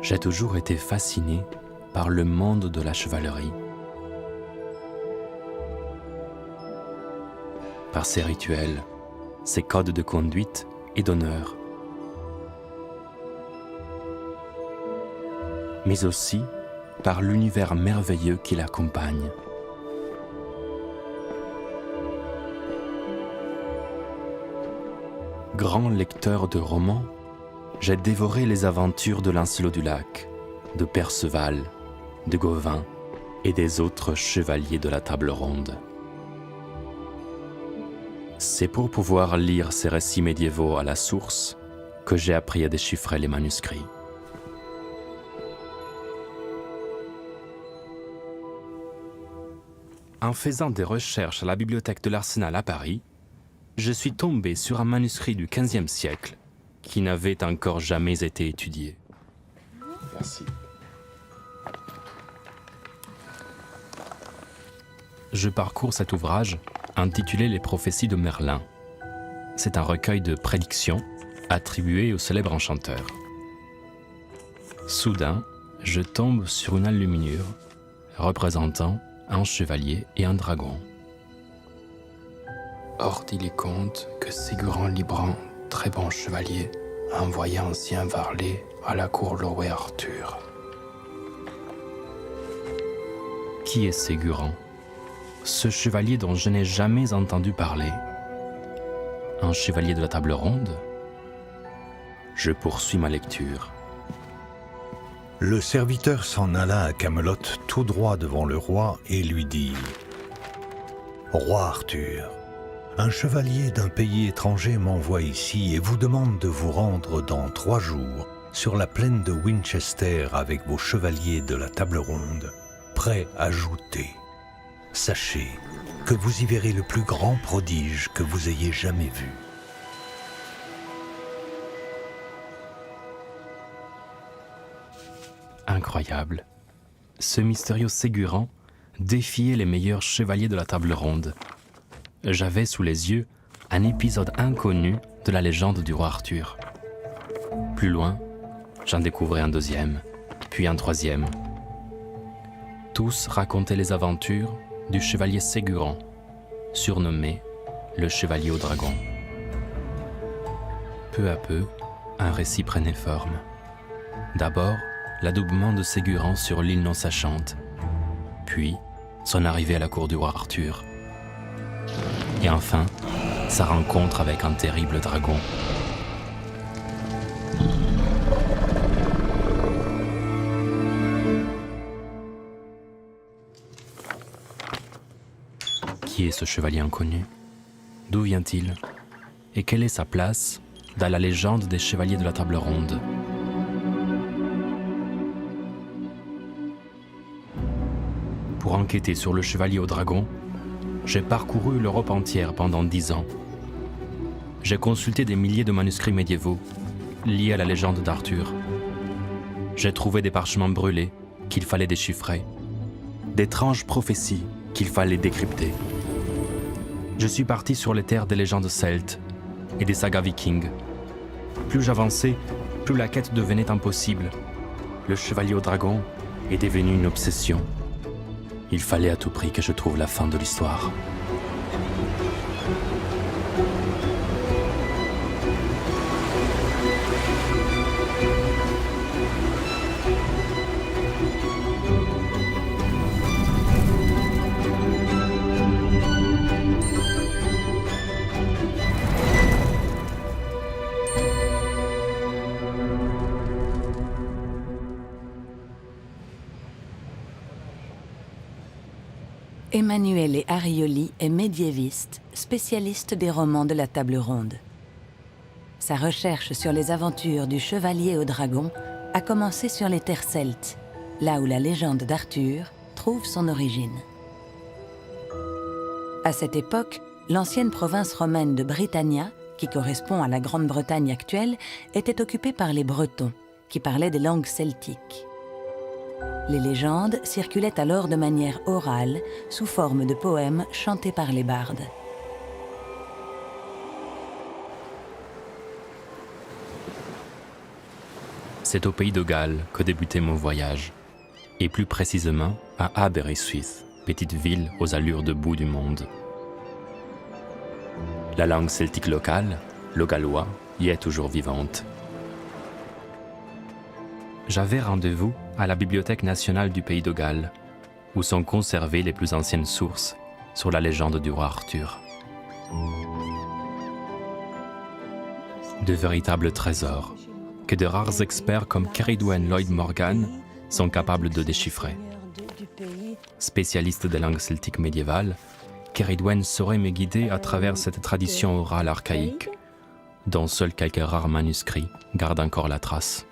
J'ai toujours été fasciné par le monde de la chevalerie, par ses rituels, ses codes de conduite et d'honneur, mais aussi par l'univers merveilleux qui l'accompagne. Grand lecteur de romans, j'ai dévoré les aventures de Lancelot du Lac, de Perceval, de Gauvin et des autres chevaliers de la table ronde. C'est pour pouvoir lire ces récits médiévaux à la source que j'ai appris à déchiffrer les manuscrits. En faisant des recherches à la bibliothèque de l'Arsenal à Paris, je suis tombé sur un manuscrit du XVe siècle qui n'avait encore jamais été étudié. Merci. Je parcours cet ouvrage intitulé Les prophéties de Merlin. C'est un recueil de prédictions attribué au célèbre enchanteur. Soudain, je tombe sur une enluminure représentant un chevalier et un dragon. Or il y compte que Ségurant Librant, très bon chevalier, a envoyé ancien varlet à la cour louer Arthur. Qui est Ségurant? Ce chevalier dont je n'ai jamais entendu parler. Un chevalier de la table ronde? Je poursuis ma lecture. Le serviteur s'en alla à Camelot tout droit devant le roi et lui dit « Roi Arthur, un chevalier d'un pays étranger m'envoie ici et vous demande de vous rendre dans 3 jours sur la plaine de Winchester avec vos chevaliers de la table ronde, prêts à jouter. Sachez que vous y verrez le plus grand prodige que vous ayez jamais vu. » Incroyable. Ce mystérieux Ségurant défiait les meilleurs chevaliers de la table ronde. J'avais sous les yeux un épisode inconnu de la légende du roi Arthur. Plus loin, j'en découvrais un 2e, puis un 3e. Tous racontaient les aventures du chevalier Ségurant, surnommé le chevalier au dragon. Peu à peu, un récit prenait forme. D'abord, l'adoubement de Ségurant sur l'île non sachante, puis son arrivée à la cour du roi Arthur, et enfin sa rencontre avec un terrible dragon. Qui est ce chevalier inconnu? D'où vient-il? Et quelle est sa place dans la légende des chevaliers de la table ronde? Pour enquêter sur le chevalier au dragon, j'ai parcouru l'Europe entière pendant 10 ans. J'ai consulté des milliers de manuscrits médiévaux liés à la légende d'Arthur. J'ai trouvé des parchemins brûlés qu'il fallait déchiffrer, d'étranges prophéties qu'il fallait décrypter. Je suis parti sur les terres des légendes celtes et des sagas vikings. Plus j'avançais, plus la quête devenait impossible. Le chevalier au dragon est devenu une obsession. Il fallait à tout prix que je trouve la fin de l'histoire. Emanuele Arioli est médiéviste, spécialiste des romans de la table ronde. Sa recherche sur les aventures du chevalier au dragon a commencé sur les terres celtes, là où la légende d'Arthur trouve son origine. À cette époque, l'ancienne province romaine de Britannia, qui correspond à la Grande-Bretagne actuelle, était occupée par les Bretons, qui parlaient des langues celtiques. Les légendes circulaient alors de manière orale, sous forme de poèmes chantés par les bardes. C'est au pays de Galles que débutait mon voyage, et plus précisément à Aberystwyth, petite ville aux allures de bout du monde. La langue celtique locale, le gallois, y est toujours vivante. J'avais rendez-vous à la Bibliothèque nationale du pays de Galles, où sont conservées les plus anciennes sources sur la légende du roi Arthur. De véritables trésors que de rares experts comme Ceridwen Lloyd Morgan sont capables de déchiffrer. Spécialiste des langues celtiques médiévales, Ceridwen saurait me guider à travers cette tradition orale archaïque, dont seuls quelques rares manuscrits gardent encore la trace.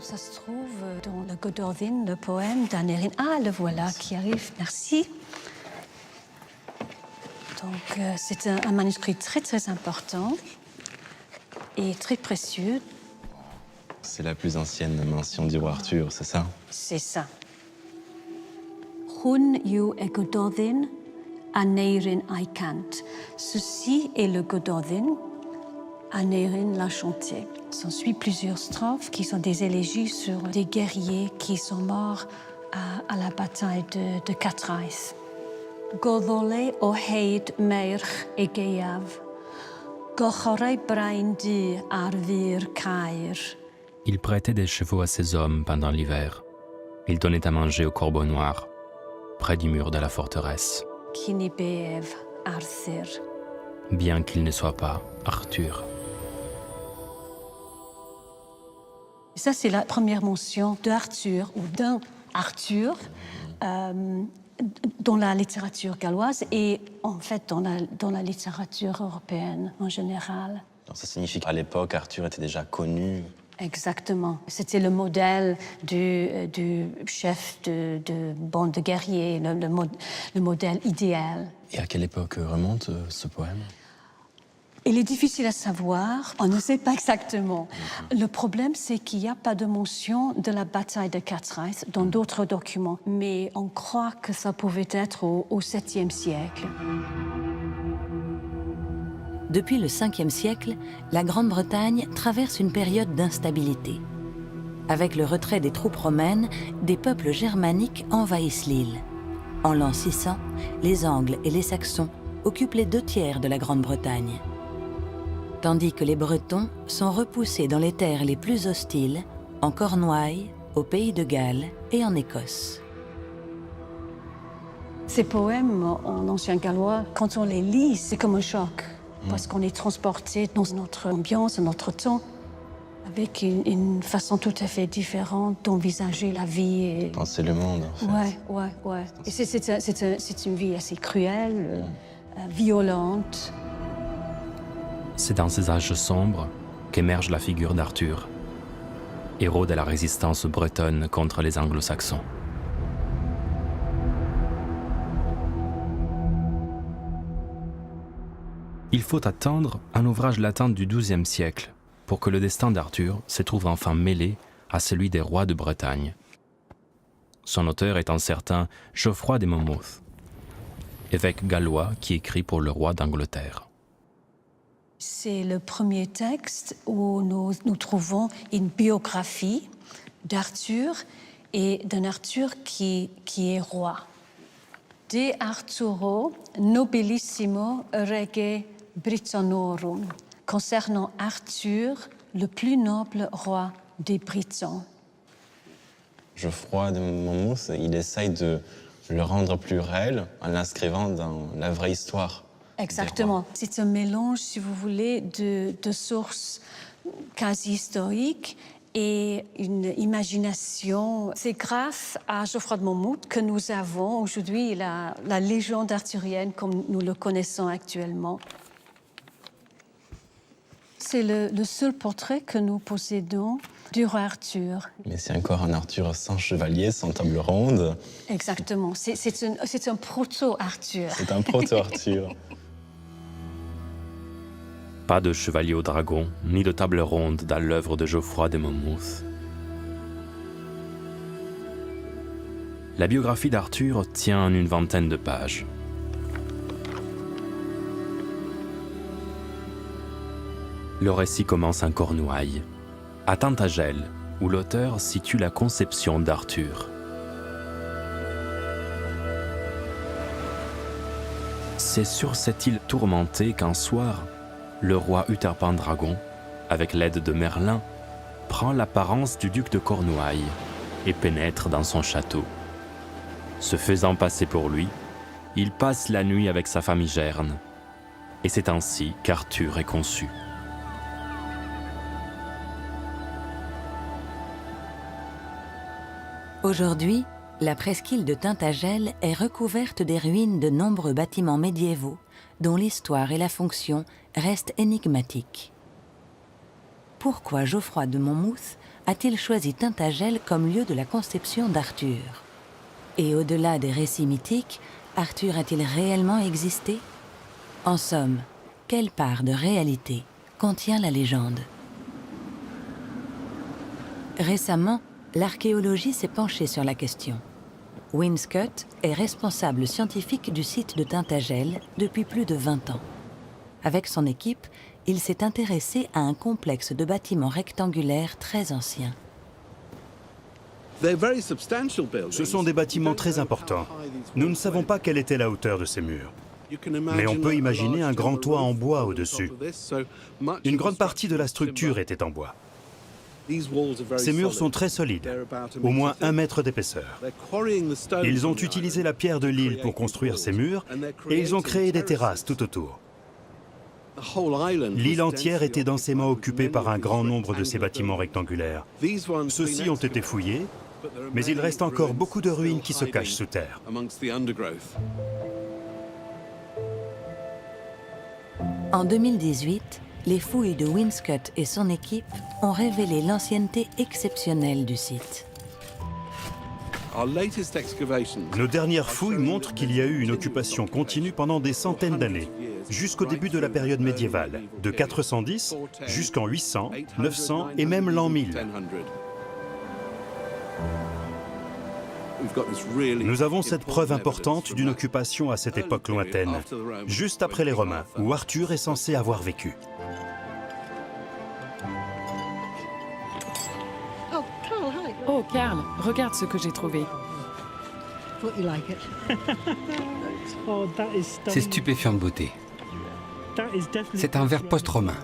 Ça se trouve dans le Gododin, le poème d'Aneurin. Ah, le voilà qui arrive, merci. Donc, c'est un manuscrit très, très important et très précieux. C'est la plus ancienne mention du roi Arthur, c'est ça? C'est ça. Hun yw e Gododin Aneurin Aikant. Ceci est le Gododin. Aneurin l'a chanté. S'ensuit plusieurs strophes qui sont des élégies sur des guerriers qui sont morts à la bataille de Catraeth. Goddole o heid meirch e geiaf, gochorau brain du ar fyr caer. Il prêtait des chevaux à ses hommes pendant l'hiver. Il donnait à manger aux corbeaux noirs, près du mur de la forteresse. Cyn bef Arthur. Bien qu'il ne soit pas Arthur. Ça, c'est la première mention d'Arthur ou d'un Arthur dans la littérature galloise et en fait dans la littérature européenne en général. Donc ça signifie qu'à l'époque, Arthur était déjà connu. Exactement. C'était le modèle du chef de bande de guerriers, le modèle idéal. Et à quelle époque remonte ce poème? Il est difficile à savoir, on ne sait pas exactement. Le problème, c'est qu'il n'y a pas de mention de la bataille de Catraeth dans d'autres documents, mais on croit que ça pouvait être au 7e siècle. Depuis le 5e siècle, la Grande-Bretagne traverse une période d'instabilité. Avec le retrait des troupes romaines, des peuples germaniques envahissent l'île. En l'an 600, les Angles et les Saxons occupent les 2/3 de la Grande-Bretagne. Tandis que les Bretons sont repoussés dans les terres les plus hostiles, en Cornouailles, au pays de Galles et en Écosse. Ces poèmes en ancien gallois, quand on les lit, c'est comme un choc, parce qu'on est transporté dans notre ambiance, notre temps, avec une façon tout à fait différente d'envisager la vie. Et... penser le monde, en fait. Ouais. Et c'est une vie assez cruelle, violente. C'est dans ces âges sombres qu'émerge la figure d'Arthur, héros de la résistance bretonne contre les anglo-saxons. Il faut attendre un ouvrage latin du XIIe siècle pour que le destin d'Arthur se trouve enfin mêlé à celui des rois de Bretagne. Son auteur est un certain Geoffroy de Monmouth, évêque gallois qui écrit pour le roi d'Angleterre. C'est le premier texte où nous trouvons une biographie d'Arthur et d'un Arthur qui est roi. De Arturo nobilissimo rege Britannorum, concernant Arthur, le plus noble roi des Britons. Geoffroy de Monmouth, il essaye de le rendre plus réel en l'inscrivant dans la vraie histoire. Exactement. C'est un mélange, si vous voulez, de sources quasi historiques et une imagination. C'est grâce à Geoffroy de Monmouth que nous avons aujourd'hui la légende arthurienne comme nous le connaissons actuellement. C'est le seul portrait que nous possédons du roi Arthur. Mais c'est encore un Arthur sans chevalier, sans table ronde. Exactement. C'est un proto-Arthur. C'est un proto-Arthur. Pas de chevalier au dragon, ni de table ronde dans l'œuvre de Geoffroy de Monmouth. La biographie d'Arthur tient en une vingtaine de pages. Le récit commence en Cornouailles, à Tintagel, où l'auteur situe la conception d'Arthur. C'est sur cette île tourmentée qu'un soir, le roi Uther Pendragon, avec l'aide de Merlin, prend l'apparence du duc de Cornouailles et pénètre dans son château. Se faisant passer pour lui, il passe la nuit avec sa famille Gerne, et c'est ainsi qu'Arthur est conçu. Aujourd'hui, la presqu'île de Tintagel est recouverte des ruines de nombreux bâtiments médiévaux dont l'histoire et la fonction restent énigmatiques. Pourquoi Geoffroy de Monmouth a-t-il choisi Tintagel comme lieu de la conception d'Arthur? Et au-delà des récits mythiques, Arthur a-t-il réellement existé? En somme, quelle part de réalité contient la légende? Récemment, l'archéologie s'est penchée sur la question. Winscott est responsable scientifique du site de Tintagel depuis plus de 20 ans. Avec son équipe, il s'est intéressé à un complexe de bâtiments rectangulaires très anciens. Ce sont des bâtiments très importants. Nous ne savons pas quelle était la hauteur de ces murs. Mais on peut imaginer un grand toit en bois au-dessus. Une grande partie de la structure était en bois. Ces murs sont très solides, au moins 1 mètre d'épaisseur. Ils ont utilisé la pierre de l'île pour construire ces murs et ils ont créé des terrasses tout autour. L'île entière était densément occupée par un grand nombre de ces bâtiments rectangulaires. Ceux-ci ont été fouillés, mais il reste encore beaucoup de ruines qui se cachent sous terre. En 2018, les fouilles de Winscott et son équipe ont révélé l'ancienneté exceptionnelle du site. Nos dernières fouilles montrent qu'il y a eu une occupation continue pendant des centaines d'années, jusqu'au début de la période médiévale, de 410 jusqu'en 800, 900 et même l'an 1000. Nous avons cette preuve importante d'une occupation à cette époque lointaine, juste après les Romains, où Arthur est censé avoir vécu. Oh, Karl, regarde ce que j'ai trouvé. C'est stupéfiant de beauté. C'est un verre post-romain.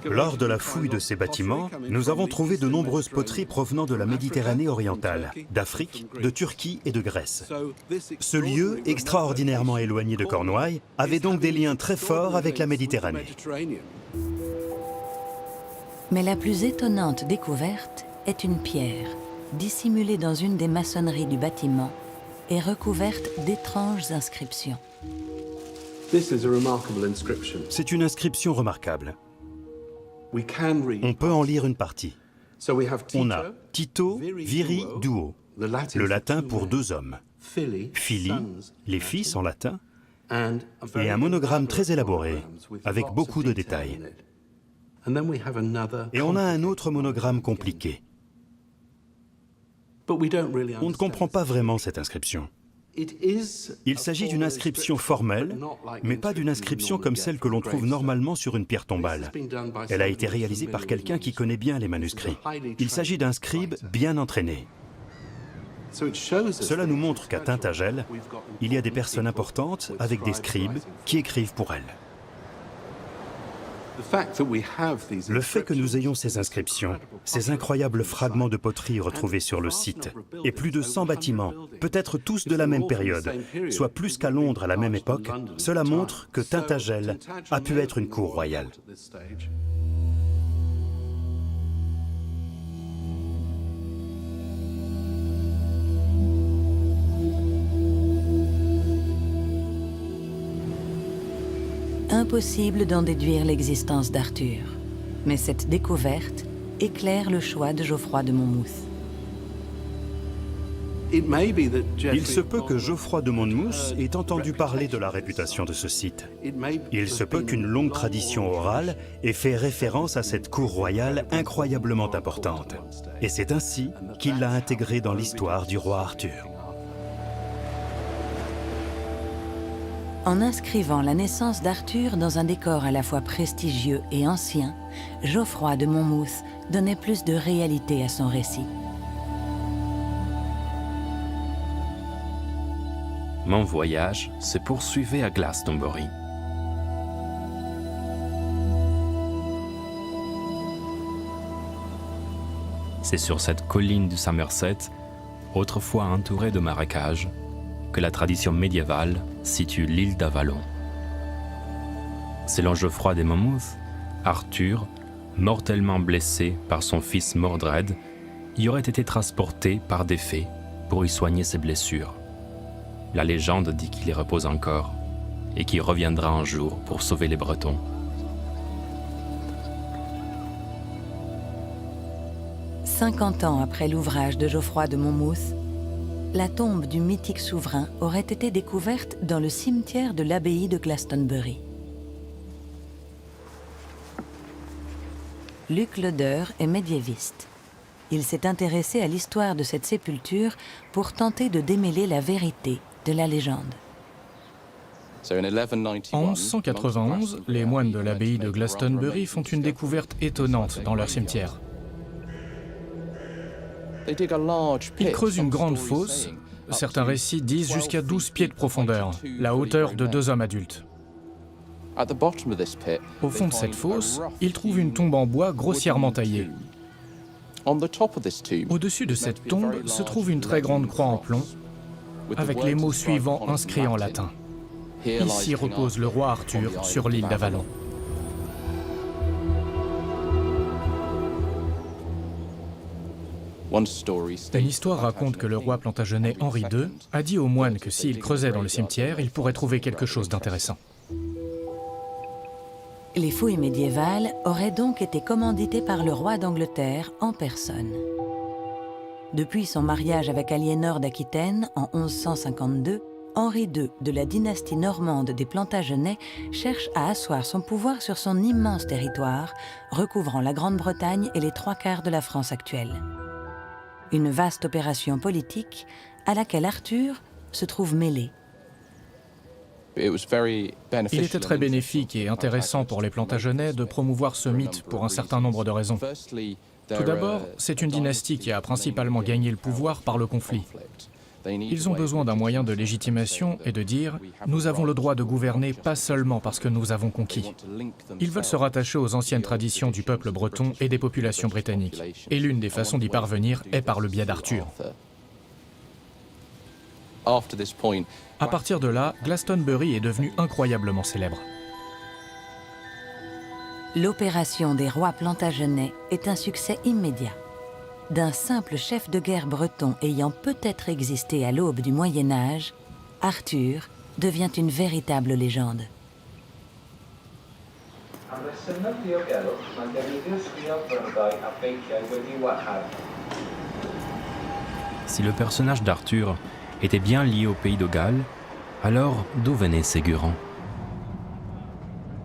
Lors de la fouille de ces bâtiments, nous avons trouvé de nombreuses poteries provenant de la Méditerranée orientale, d'Afrique, de Turquie et de Grèce. Ce lieu, extraordinairement éloigné de Cornouailles, avait donc des liens très forts avec la Méditerranée. Mais la plus étonnante découverte est une pierre, dissimulée dans une des maçonneries du bâtiment et recouverte d'étranges inscriptions. C'est une inscription remarquable. On peut en lire une partie. On a Tito Viri Duo, le latin pour 2 hommes, Fili, les fils en latin, et un monogramme très élaboré, avec beaucoup de détails. Et on a un autre monogramme compliqué. On ne comprend pas vraiment cette inscription. Il s'agit d'une inscription formelle, mais pas d'une inscription comme celle que l'on trouve normalement sur une pierre tombale. Elle a été réalisée par quelqu'un qui connaît bien les manuscrits. Il s'agit d'un scribe bien entraîné. Cela nous montre qu'à Tintagel, il y a des personnes importantes avec des scribes qui écrivent pour elles. Le fait que nous ayons ces inscriptions, ces incroyables fragments de poterie retrouvés sur le site, et plus de 100 bâtiments, peut-être tous de la même période, soit plus qu'à Londres à la même époque, cela montre que Tintagel a pu être une cour royale. Impossible d'en déduire l'existence d'Arthur, mais cette découverte éclaire le choix de Geoffroy de Monmouth. Il se peut que Geoffroy de Monmouth ait entendu parler de la réputation de ce site. Il se peut qu'une longue tradition orale ait fait référence à cette cour royale incroyablement importante. Et c'est ainsi qu'il l'a intégrée dans l'histoire du roi Arthur. En inscrivant la naissance d'Arthur dans un décor à la fois prestigieux et ancien, Geoffroy de Monmouth donnait plus de réalité à son récit. Mon voyage se poursuivait à Glastonbury. C'est sur cette colline du Somerset, autrefois entourée de marécages, que la tradition médiévale situe l'île d'Avalon. Selon Geoffroy de Monmouth, Arthur, mortellement blessé par son fils Mordred, y aurait été transporté par des fées pour y soigner ses blessures. La légende dit qu'il y repose encore et qu'il reviendra un jour pour sauver les Bretons. « 50 ans après l'ouvrage de Geoffroy de Monmouth, la tombe du mythique souverain aurait été découverte dans le cimetière de l'abbaye de Glastonbury. Luc Loder est médiéviste. Il s'est intéressé à l'histoire de cette sépulture pour tenter de démêler la vérité de la légende. En 1191, les moines de l'abbaye de Glastonbury font une découverte étonnante dans leur cimetière. Ils creusent une grande fosse, certains récits disent jusqu'à 12 pieds de profondeur, la hauteur de 2 hommes adultes. Au fond de cette fosse, ils trouvent une tombe en bois grossièrement taillée. Au-dessus de cette tombe se trouve une très grande croix en plomb, avec les mots suivants inscrits en latin. Ici repose le roi Arthur sur l'île d'Avalon. Une histoire raconte que le roi plantagenet Henri II a dit aux moines que s'ils creusaient dans le cimetière, ils pourraient trouver quelque chose d'intéressant. Les fouilles médiévales auraient donc été commanditées par le roi d'Angleterre en personne. Depuis son mariage avec Aliénor d'Aquitaine en 1152, Henri II de la dynastie normande des Plantagenets cherche à asseoir son pouvoir sur son immense territoire, recouvrant la Grande-Bretagne et les 3/4 de la France actuelle. Une vaste opération politique à laquelle Arthur se trouve mêlé. Il était très bénéfique et intéressant pour les Plantagenets de promouvoir ce mythe pour un certain nombre de raisons. Tout d'abord, c'est une dynastie qui a principalement gagné le pouvoir par le conflit. Ils ont besoin d'un moyen de légitimation et de dire « Nous avons le droit de gouverner pas seulement parce que nous avons conquis ». Ils veulent se rattacher aux anciennes traditions du peuple breton et des populations britanniques. Et l'une des façons d'y parvenir est par le biais d'Arthur. À partir de là, Glastonbury est devenu incroyablement célèbre. L'opération des rois Plantagenets est un succès immédiat. D'un simple chef de guerre breton ayant peut-être existé à l'aube du Moyen-Âge, Arthur devient une véritable légende. Si le personnage d'Arthur était bien lié au pays de Galles, alors d'où venait Ségurant?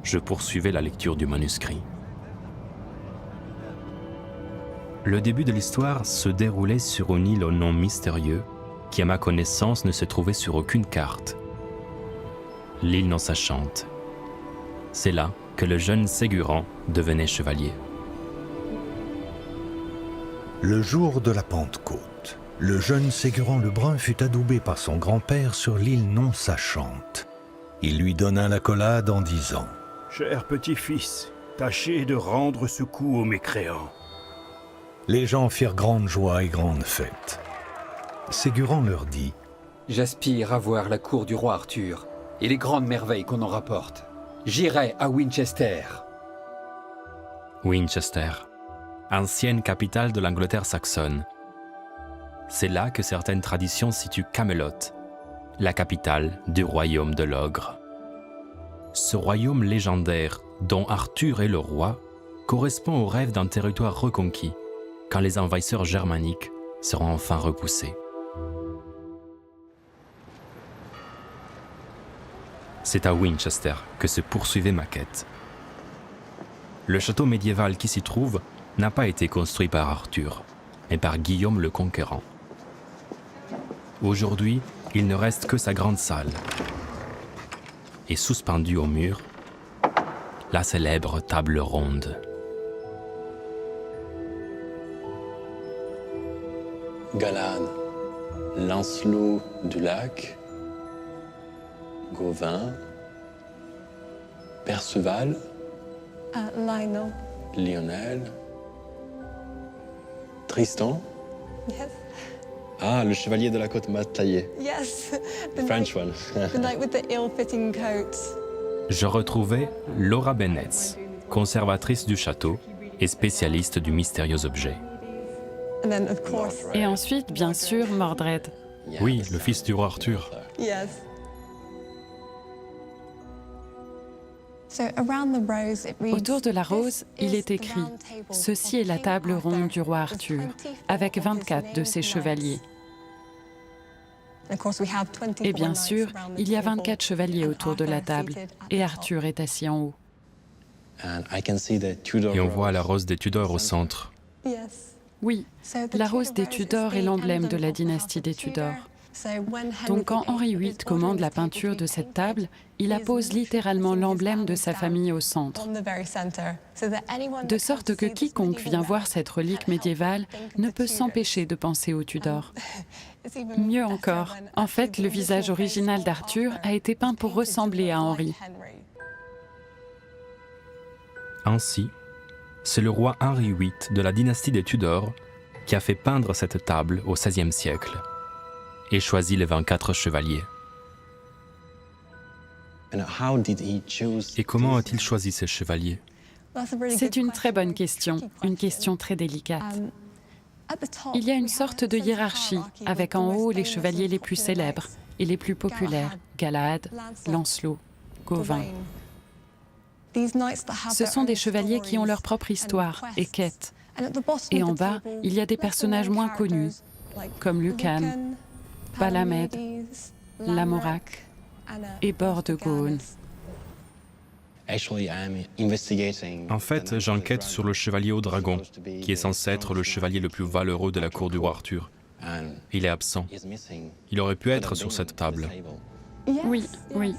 Je poursuivais la lecture du manuscrit. Le début de l'histoire se déroulait sur une île au nom mystérieux qui, à ma connaissance, ne se trouvait sur aucune carte. L'île non-sachante. C'est là que le jeune Ségurant devenait chevalier. Le jour de la Pentecôte, le jeune Ségurant le Brun fut adoubé par son grand-père sur l'île non-sachante. Il lui donna l'accolade en disant « Cher petit-fils, tâchez de rendre ce coup aux mécréants. » Les gens firent grande joie et grande fête. Ségurant leur dit « J'aspire à voir la cour du roi Arthur et les grandes merveilles qu'on en rapporte. J'irai à Winchester. » Winchester, ancienne capitale de l'Angleterre saxonne. C'est là que certaines traditions situent Camelot, la capitale du royaume de l'ogre. Ce royaume légendaire, dont Arthur est le roi, correspond au rêve d'un territoire reconquis, quand les envahisseurs germaniques seront enfin repoussés. C'est à Winchester que se poursuivait ma quête. Le château médiéval qui s'y trouve n'a pas été construit par Arthur, mais par Guillaume le Conquérant. Aujourd'hui, il ne reste que sa grande salle. et suspendue au mur, la célèbre table ronde. Galahad, Lancelot du Lac, Gauvin, Perceval, Lionel. Lionel, Tristan. Yes. Ah, le chevalier de la côte mal taillée. Yes. The French one. The knight with the ill-fitting coat. Je retrouvais Laura Bennetts, conservatrice du château et spécialiste du mystérieux objet. And then, of course, Et ensuite, bien sûr, Mordred. Oui, le fils du roi Arthur. yes. So around the rose, it reads, Autour de la rose, il est "This is écrit the round table « Ceci est la of table King ronde Arthur, du roi with Arthur, 24 avec of his 24 de named ses chevaliers. And of course, we have 24 Et bien knights sûr, around the il y a table, 24 chevaliers and autour de la Arthur table, seated at et the Arthur est assis en haut. And I can see the Tudor Et on voit la rose. rose des Tudors au centre. top. Yes. Oui, So the la Tudor rose des rose is Tudors est the l'emblème de emblem la of the dynastie house des of Tudors. Tudor. So when Henry Donc quand VIII Henri was VIII commande ordering la this table peinture to de be cette painted, table, il he is appose literally littéralement placing his l'emblème de family sa stamp famille au centre. on the very center, so that anyone De that sorte comes que to see this quiconque medieval vient voir relic cette relique can't help but médiévale think of ne the peut Tudors. s'empêcher de penser aux Tudors. It's even Mieux better encore, when en actually fait, the le visage original original face of d'Arthur Arthur a été peint pour painted to ressembler à look Henri. like Henry. Ainsi, c'est le roi Henri VIII de la dynastie des Tudors qui a fait peindre cette table au XVIe siècle et choisi les 24 chevaliers. And how did he choose Et comment these a-t-il choisi ces chevaliers? That's a really C'est good une très bonne question, question, tricky une question très délicate. At the top, Il y a we une have sorte a de sense of hiérarchie, hierarchy avec with the en most haut les famous chevaliers and les plus popular célèbres knights. et les plus populaires, Galahad, Lancelot, Gauvin. These knights that have Ce their sont des own chevaliers qui ont leur stories propre histoire and et quests. quêtes. And at the bottom Et of en the bas, table, il y a des lesser personnages known moins connus, characters like comme Lucan, Lucan, Palamède, Palamedes, Lamorak et Bord de Gaune. Actually, I'm investigating En fait, j'enquête sur le chevalier au dragon, qui est censé être le chevalier le plus valeureux de la cour du roi Arthur. And Il est absent. he's missing. Il aurait pu être sur cette table. Oui, oui.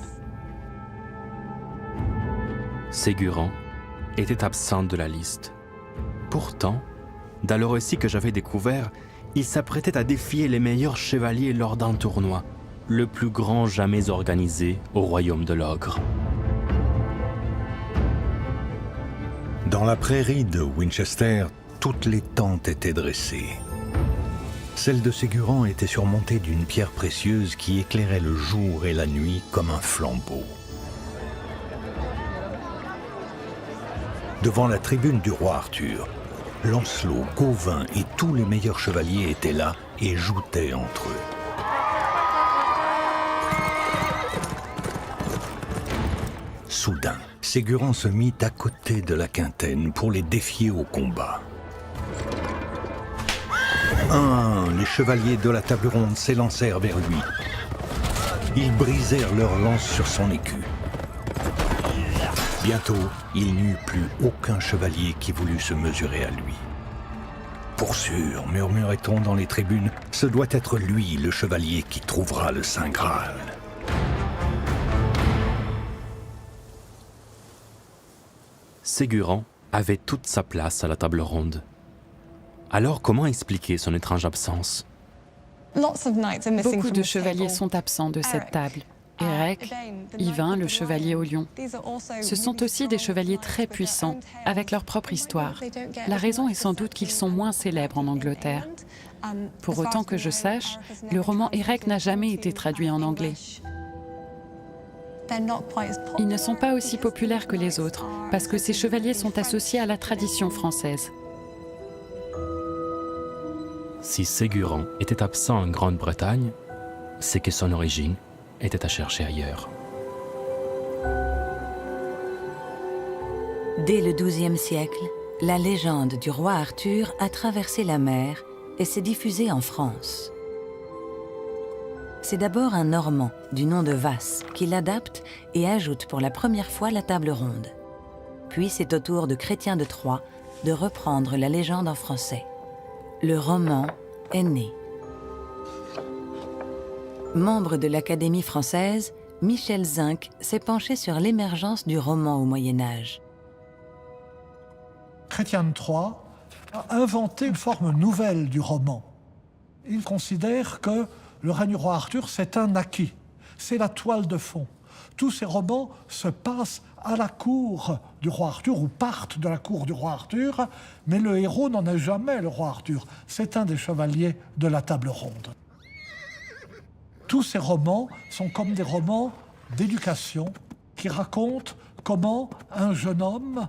Ségurant était absent de la liste. Pourtant, dans le récit que j'avais découvert, il s'apprêtait à défier les meilleurs chevaliers lors d'un tournoi, le plus grand jamais organisé au royaume de l'ogre. Dans la prairie de Winchester, toutes les tentes étaient dressées. Celle de Ségurant était surmontée d'une pierre précieuse qui éclairait le jour et la nuit comme un flambeau. Devant la tribune du roi Arthur, Lancelot, Gauvin et tous les meilleurs chevaliers étaient là et joutaient entre eux. Soudain, Ségurant se mit à côté de la quintaine pour les défier au combat. Un, les chevaliers de la table ronde s'élancèrent vers lui. Ils brisèrent leurs lances sur son écu. Bientôt, il n'y eut plus aucun chevalier qui voulut se mesurer à lui. Pour sûr, murmurait-on dans les tribunes, ce doit être lui, le chevalier, qui trouvera le Saint Graal. Ségurant avait toute sa place à la table ronde. Alors comment expliquer son étrange absence? Beaucoup de chevaliers sont absents de cette table. Érec, Yvain, le chevalier au lion. Ce sont aussi des chevaliers très puissants, avec leur propre histoire. La raison est sans doute qu'ils sont moins célèbres en Angleterre. Pour autant que je sache, le roman Érec n'a jamais été traduit en anglais. Ils ne sont pas aussi populaires que les autres, parce que ces chevaliers sont associés à la tradition française. Si Ségurant était absent en Grande-Bretagne, c'est que son origine était à chercher ailleurs. Dès le XIIe siècle, la légende du roi Arthur a traversé la mer et s'est diffusée en France. C'est d'abord un Normand du nom de Vasse qui l'adapte et ajoute pour la première fois la table ronde. Puis c'est au tour de Chrétien de Troyes de reprendre la légende en français. Le roman est né. Membre de l'Académie française, Michel Zinc s'est penché sur l'émergence du roman au Moyen-Âge. Chrétien III a inventé une forme nouvelle du roman. Il considère que le règne du roi Arthur, c'est un acquis, c'est la toile de fond. Tous ces romans se passent à la cour du roi Arthur ou partent de la cour du roi Arthur, mais le héros n'en est jamais le roi Arthur. C'est un des chevaliers de la table ronde. Tous ces romans sont comme des romans d'éducation qui racontent comment un jeune homme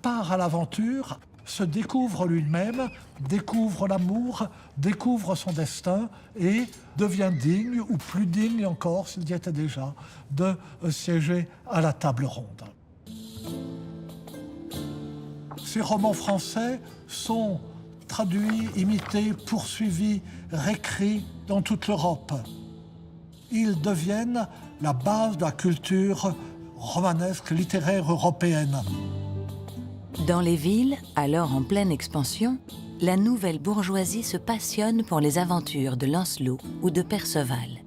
part à l'aventure, se découvre lui-même, découvre l'amour, découvre son destin et devient digne, ou plus digne encore, s'il y était déjà, de siéger à la table ronde. Ces romans français sont traduits, imités, poursuivis, réécrits dans toute l'Europe. Ils deviennent la base de la culture romanesque, littéraire européenne. Dans les villes, alors en pleine expansion, la nouvelle bourgeoisie se passionne pour les aventures de Lancelot ou de Perceval.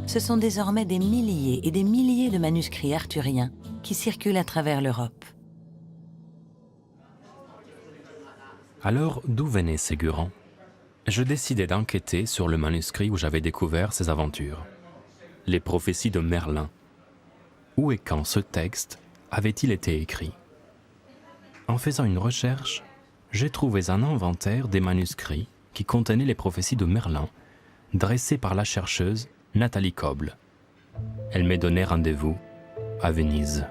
Ce sont désormais des milliers et des milliers de manuscrits arthuriens qui circulent à travers l'Europe. Alors, d'où venaient ces Gurans? Je décidai d'enquêter sur le manuscrit où j'avais découvert ces aventures. Les prophéties de Merlin. Où et quand ce texte avait-il été écrit? En faisant une recherche, j'ai trouvé un inventaire des manuscrits qui contenaient les prophéties de Merlin, dressés par la chercheuse Nathalie Koble. Elle m'est donné rendez-vous à Venise.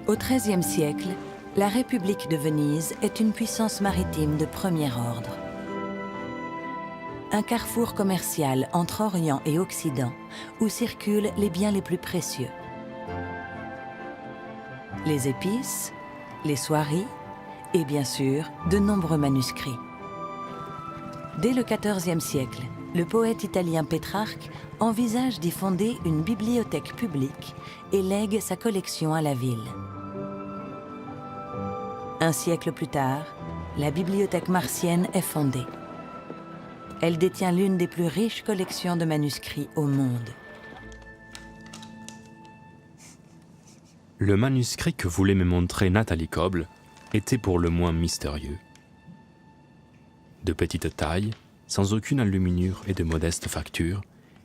Au XIIIe siècle, la République de Venise est une puissance maritime de premier ordre. Un carrefour commercial entre Orient et Occident où circulent les biens les plus précieux. Les épices, les soieries et bien sûr de nombreux manuscrits. Dès le XIVe siècle, le poète italien Pétrarque envisage d'y fonder une bibliothèque publique et lègue sa collection à la ville. Un siècle plus tard, la bibliothèque martienne est fondée. Elle détient l'une des plus riches collections de manuscrits au monde. Le manuscrit que voulait me montrer Nathalie Koble était pour le moins mystérieux. De petite taille, sans aucune enluminure et de modeste facture,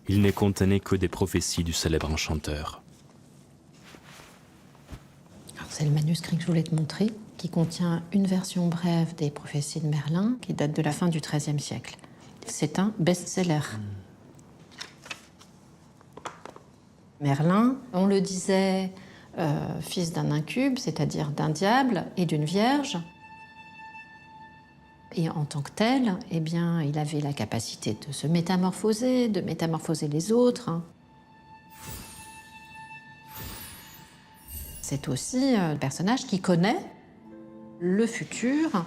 il ne contenait que des prophéties du célèbre enchanteur. C'est le manuscrit que je voulais te montrer, qui contient une version brève des prophéties de Merlin, qui date de la fin du XIIIe siècle. C'est un best-seller. Merlin, on le disait, fils d'un incube, c'est-à-dire d'un diable et d'une vierge. Et en tant que tel, eh bien, il avait la capacité de se métamorphoser, de métamorphoser les autres. C'est aussi un personnage qui connaît le futur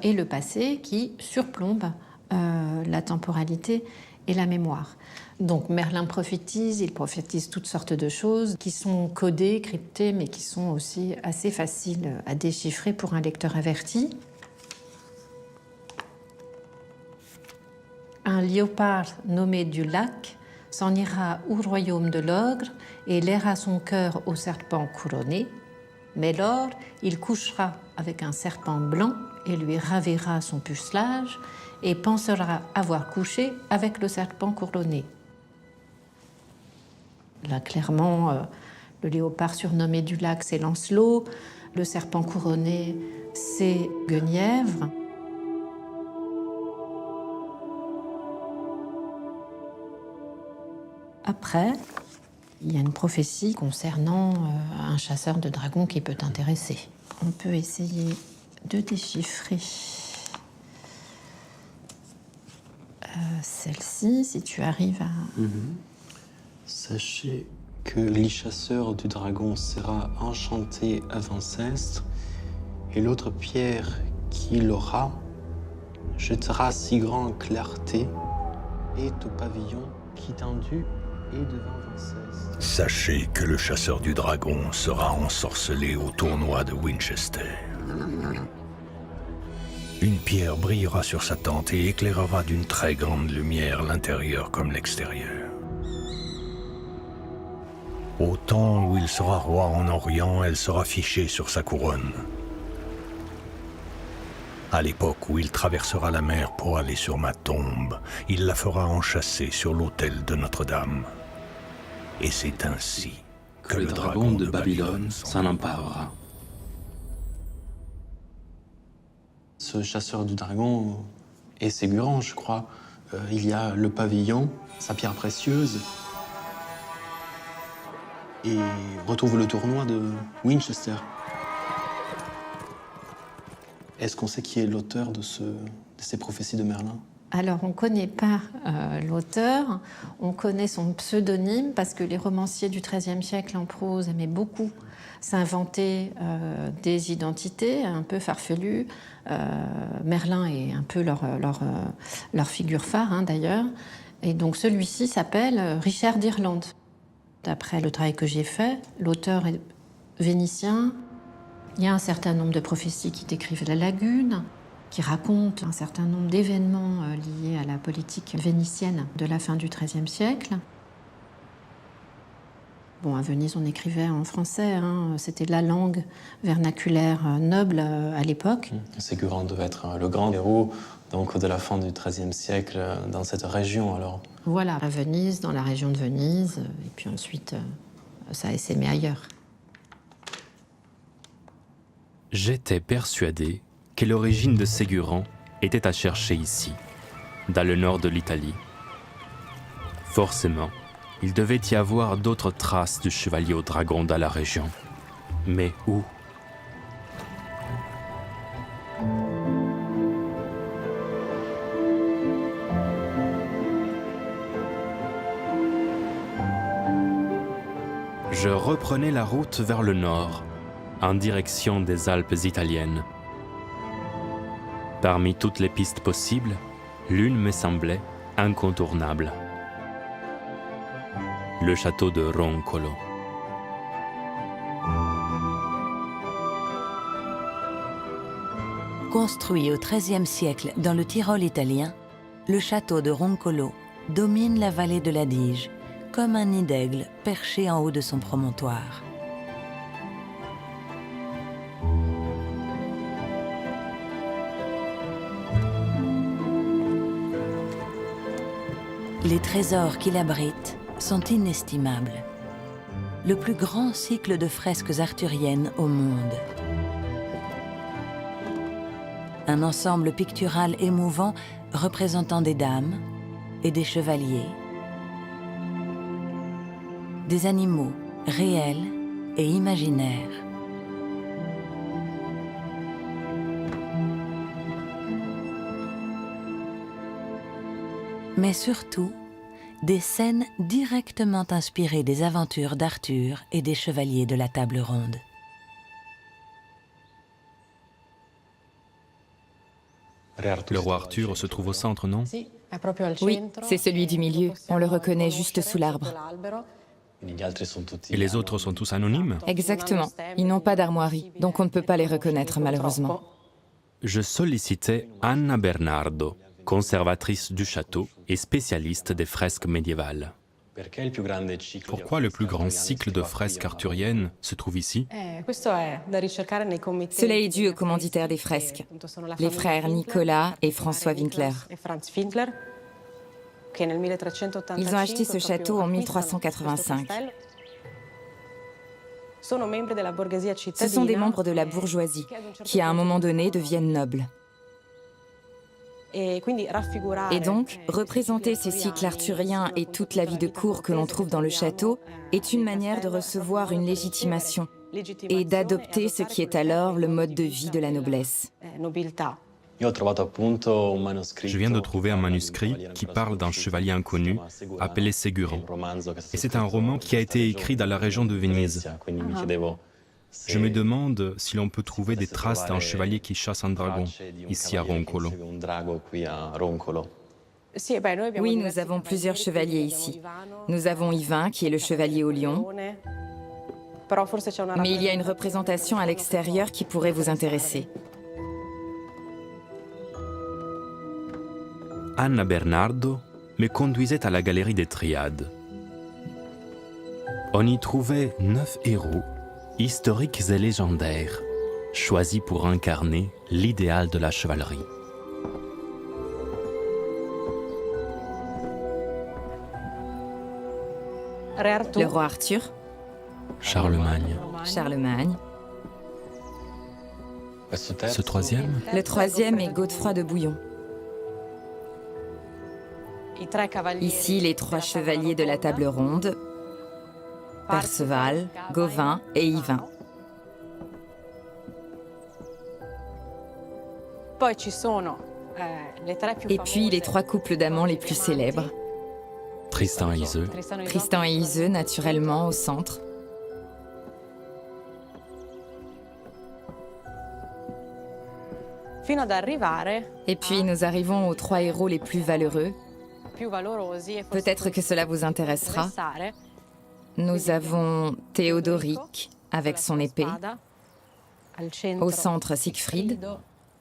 et le passé, qui surplombe la temporalité et la mémoire. Donc Merlin prophétise, il prophétise toutes sortes de choses qui sont codées, cryptées, mais qui sont aussi assez faciles à déchiffrer pour un lecteur averti. Un léopard nommé du lac s'en ira au royaume de l'ogre et laira son cœur au serpent couronné. Mais lors, il couchera avec un serpent blanc et lui ravira son pucelage et pensera avoir couché avec le serpent couronné. Là, clairement, le léopard surnommé du lac, c'est Lancelot. Le serpent couronné, c'est Guenièvre. Après, il y a une prophétie concernant un chasseur de dragons qui peut t'intéresser. On peut essayer de déchiffrer celle-ci, si tu arrives à... Sachez que le chasseur du dragon sera enchanté avant cesse, et l'autre pierre qu'il aura jettera si grande clarté est au pavillon qui tendu et devant Vincennes. Sachez que le chasseur du dragon sera ensorcelé au tournoi de Winchester. Une pierre brillera sur sa tente et éclairera d'une très grande lumière l'intérieur comme l'extérieur. Au temps où il sera roi en Orient, elle sera fichée sur sa couronne. À l'époque où il traversera la mer pour aller sur ma tombe, il la fera enchasser sur l'autel de Notre-Dame. Et c'est ainsi que le dragon de Babylone s'en emparera. Ce chasseur du dragon est Ségurant, je crois. Il y a le pavillon, sa pierre précieuse, et retrouve le tournoi de Winchester. Est-ce qu'on sait qui est l'auteur de ces prophéties de Merlin? Alors, on ne connaît pas l'auteur, on connaît son pseudonyme parce que les romanciers du XIIIe siècle en prose aimaient beaucoup s'inventer des identités un peu farfelues. Merlin est un peu leur figure phare, d'ailleurs. Et donc, celui-ci s'appelle Richard d'Irlande. D'après le travail que j'ai fait, l'auteur est vénitien. Il y a un certain nombre de prophéties qui décrivent la lagune, qui racontent un certain nombre d'événements liés à la politique vénitienne de la fin du XIIIe siècle. Bon, à Venise, on écrivait en français, c'était la langue vernaculaire noble à l'époque. Ségurant devait être le grand héros donc, de la fin du XIIIe siècle dans cette région, alors. Voilà, à Venise, dans la région de Venise, et puis ensuite, ça a essaimé ailleurs. J'étais persuadé que l'origine de Ségurant était à chercher ici, dans le nord de l'Italie. Forcément, il devait y avoir d'autres traces du chevalier au dragon dans la région. Mais où? Je reprenais la route vers le nord, en direction des Alpes italiennes. Parmi toutes les pistes possibles, l'une me semblait incontournable. Le château de Roncolo. Construit au XIIIe siècle dans le Tyrol italien, le château de Roncolo domine la vallée de l'Adige, comme un nid d'aigle perché en haut de son promontoire. Les trésors qu'il abrite sont inestimables. Le plus grand cycle de fresques arthuriennes au monde. Un ensemble pictural émouvant représentant des dames et des chevaliers. Des animaux réels et imaginaires. Mais surtout, des scènes directement inspirées des aventures d'Arthur et des chevaliers de la table ronde. Le roi Arthur se trouve au centre, non? Oui, c'est celui du milieu. On le reconnaît juste sous l'arbre. Et les autres sont tous anonymes? Exactement. Ils n'ont pas d'armoirie, donc on ne peut pas les reconnaître malheureusement. Je sollicitais Anna Bernardo, conservatrice du château et spécialiste des fresques médiévales. Pourquoi le plus grand cycle de fresques arthuriennes se trouve ici? Cela est dû aux commanditaires des fresques, les frères Nicolas et François Winkler. Ils ont acheté ce château en 1385. Ce sont des membres de la bourgeoisie qui, à un moment donné, deviennent nobles. Et donc, représenter ces cycles arthuriens et toute la vie de cour que l'on trouve dans le château est une manière de recevoir une légitimation et d'adopter ce qui est alors le mode de vie de la noblesse. Je viens de trouver un manuscrit qui parle d'un chevalier inconnu appelé Ségurant. Et c'est un roman qui a été écrit dans la région de Venise. Je me demande si l'on peut trouver des traces d'un chevalier qui chasse un dragon, ici à Roncolo. Oui, nous avons plusieurs chevaliers ici. Nous avons Yvain, qui est le chevalier au lion. Mais il y a une représentation à l'extérieur qui pourrait vous intéresser. Anna Bernardo me conduisait à la galerie des Triades. On y trouvait 9 héros, historiques et légendaires, choisis pour incarner l'idéal de la chevalerie. Le roi Arthur, Charlemagne. Charlemagne. Ce troisième? Le troisième est Godefroy de Bouillon. Ici, les 3 chevaliers de la table ronde, Perceval, Gauvin et Yvain. Et puis les 3 couples d'amants les plus célèbres. Tristan et Iseux. Tristan et Iseux, naturellement, au centre. Et puis nous arrivons aux 3 héros les plus valeureux. Peut-être que cela vous intéressera. Nous avons Théodoric avec son épée, au centre Siegfried,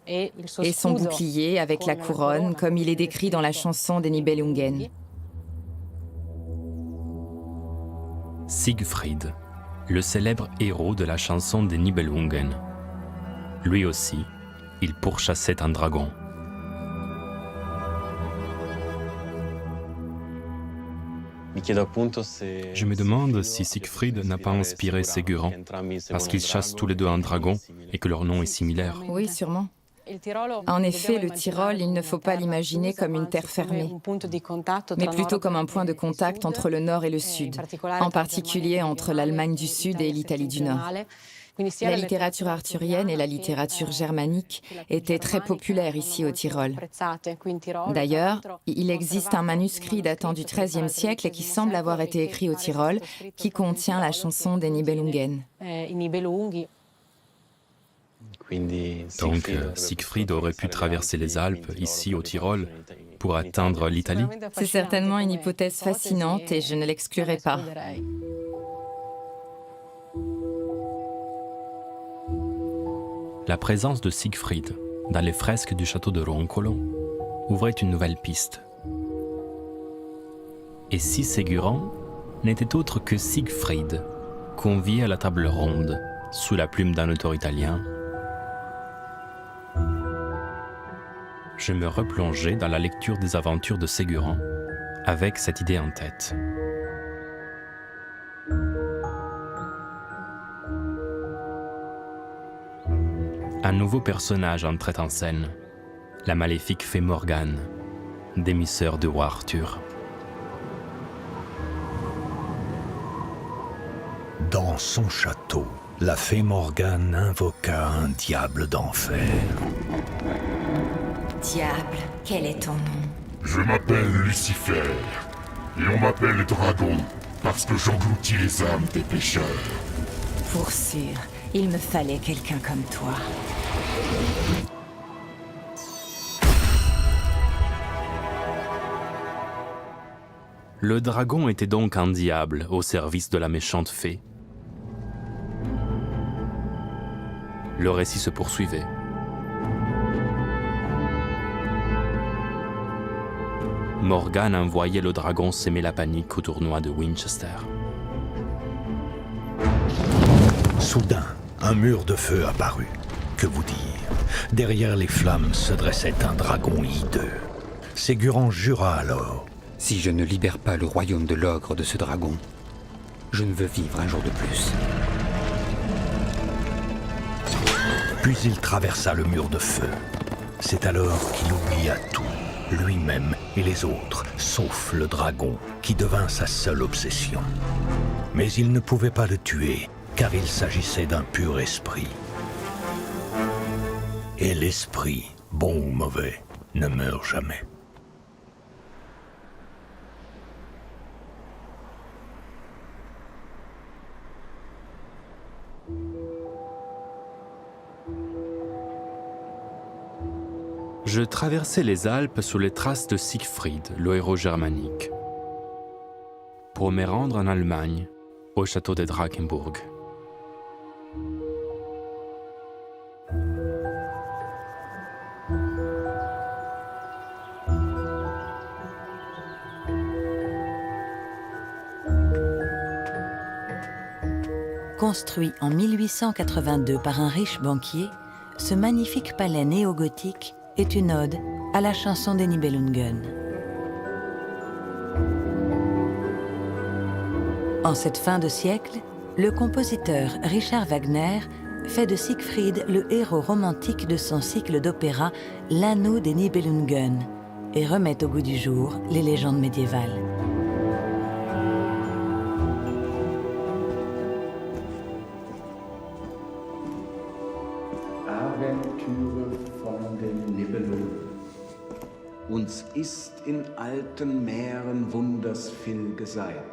et son bouclier avec la couronne, comme il est décrit dans la chanson des Nibelungen. Siegfried, le célèbre héros de la chanson des Nibelungen. Lui aussi, il pourchassait un dragon. Je me demande si Siegfried n'a pas inspiré Ségurant, parce qu'ils chassent tous les deux un dragon et que leur nom est similaire. Oui, sûrement. En effet, le Tyrol, il ne faut pas l'imaginer comme une terre fermée, mais plutôt comme un point de contact entre le nord et le sud, en particulier entre l'Allemagne du Sud et l'Italie du Nord. La littérature arthurienne et la littérature germanique étaient très populaires ici au Tyrol. D'ailleurs, il existe un manuscrit datant du XIIIe siècle qui semble avoir été écrit au Tyrol, qui contient la chanson des Nibelungen. Donc Siegfried aurait pu traverser les Alpes, ici au Tyrol, pour atteindre l'Italie? C'est certainement une hypothèse fascinante et je ne l'exclurai pas. La présence de Siegfried dans les fresques du château de Roncolo ouvrait une nouvelle piste. Et si Ségurant n'était autre que Siegfried, convié à la table ronde, sous la plume d'un auteur italien, je me replongeais dans la lecture des aventures de Ségurant, avec cette idée en tête. Un nouveau personnage entrait en scène, la maléfique fée Morgane, démisseur du roi Arthur. Dans son château, la fée Morgane invoqua un diable d'enfer. Diable, quel est ton nom? Je m'appelle Lucifer, et on m'appelle Dragon, parce que j'engloutis les âmes des pécheurs. Pour sûr, il me fallait quelqu'un comme toi. Le dragon était donc un diable au service de la méchante fée. Le récit se poursuivait. Morgane envoyait le dragon s'aimer la panique au tournoi de Winchester. Soudain, un mur de feu apparut. Que vous dire? Derrière les flammes se dressait un dragon hideux. Ségurant jura alors. Si je ne libère pas le royaume de l'ogre de ce dragon, je ne veux vivre un jour de plus. Puis il traversa le mur de feu. C'est alors qu'il oublia tout, lui-même et les autres, sauf le dragon, qui devint sa seule obsession. Mais il ne pouvait pas le tuer, car il s'agissait d'un pur esprit. Et l'esprit, bon ou mauvais, ne meurt jamais. Je Je traversais les Alpes sous les traces de Siegfried, le héros germanique, pour me rendre en Allemagne, au château de Drakenburg. Construit en 1882 par un riche banquier, ce magnifique palais néo-gothique est une ode à la chanson des Nibelungen. En cette fin de siècle, le compositeur Richard Wagner fait de Siegfried le héros romantique de son cycle d'opéra L'Anneau des Nibelungen et remet au goût du jour les légendes médiévales. Abenteuer von den Nibelungen. Uns ist in alten Meeren wunders viel geseit.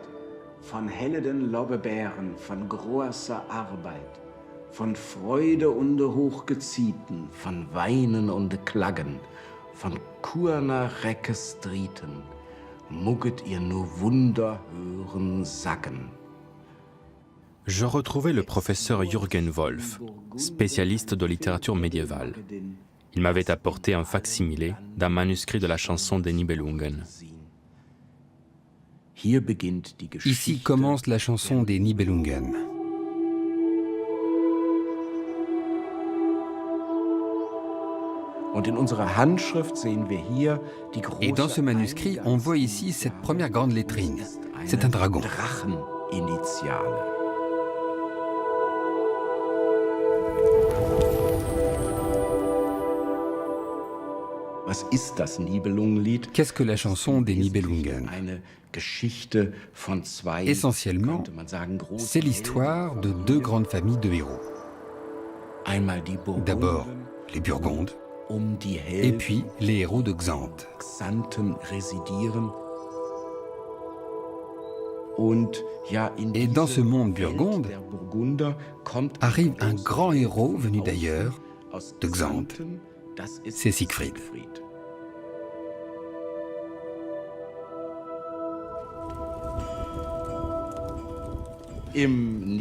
Von helleden Lobbebeeren, von großer Arbeit, von Freude und Hochgezieten, von Weinen und Klagen, von Kurner Reckestrieten, mugget ihr nur Wunder hören sagen. Je retrouvais le professeur Jürgen Wolf, spécialiste de littérature médiévale. Il m'avait apporté un fac-similé d'un manuscrit de la chanson des Nibelungen. Ici commence la chanson des Nibelungen. Et dans ce manuscrit, on voit ici cette première grande lettrine. C'est un dragon. Qu'est-ce que la chanson des Nibelungen? Essentiellement, c'est l'histoire de deux grandes familles de héros. D'abord, les Burgondes, et puis les héros de Xanthe. Et dans ce monde burgonde, arrive un grand héros venu d'ailleurs, de Xanthe. C'est Siegfried.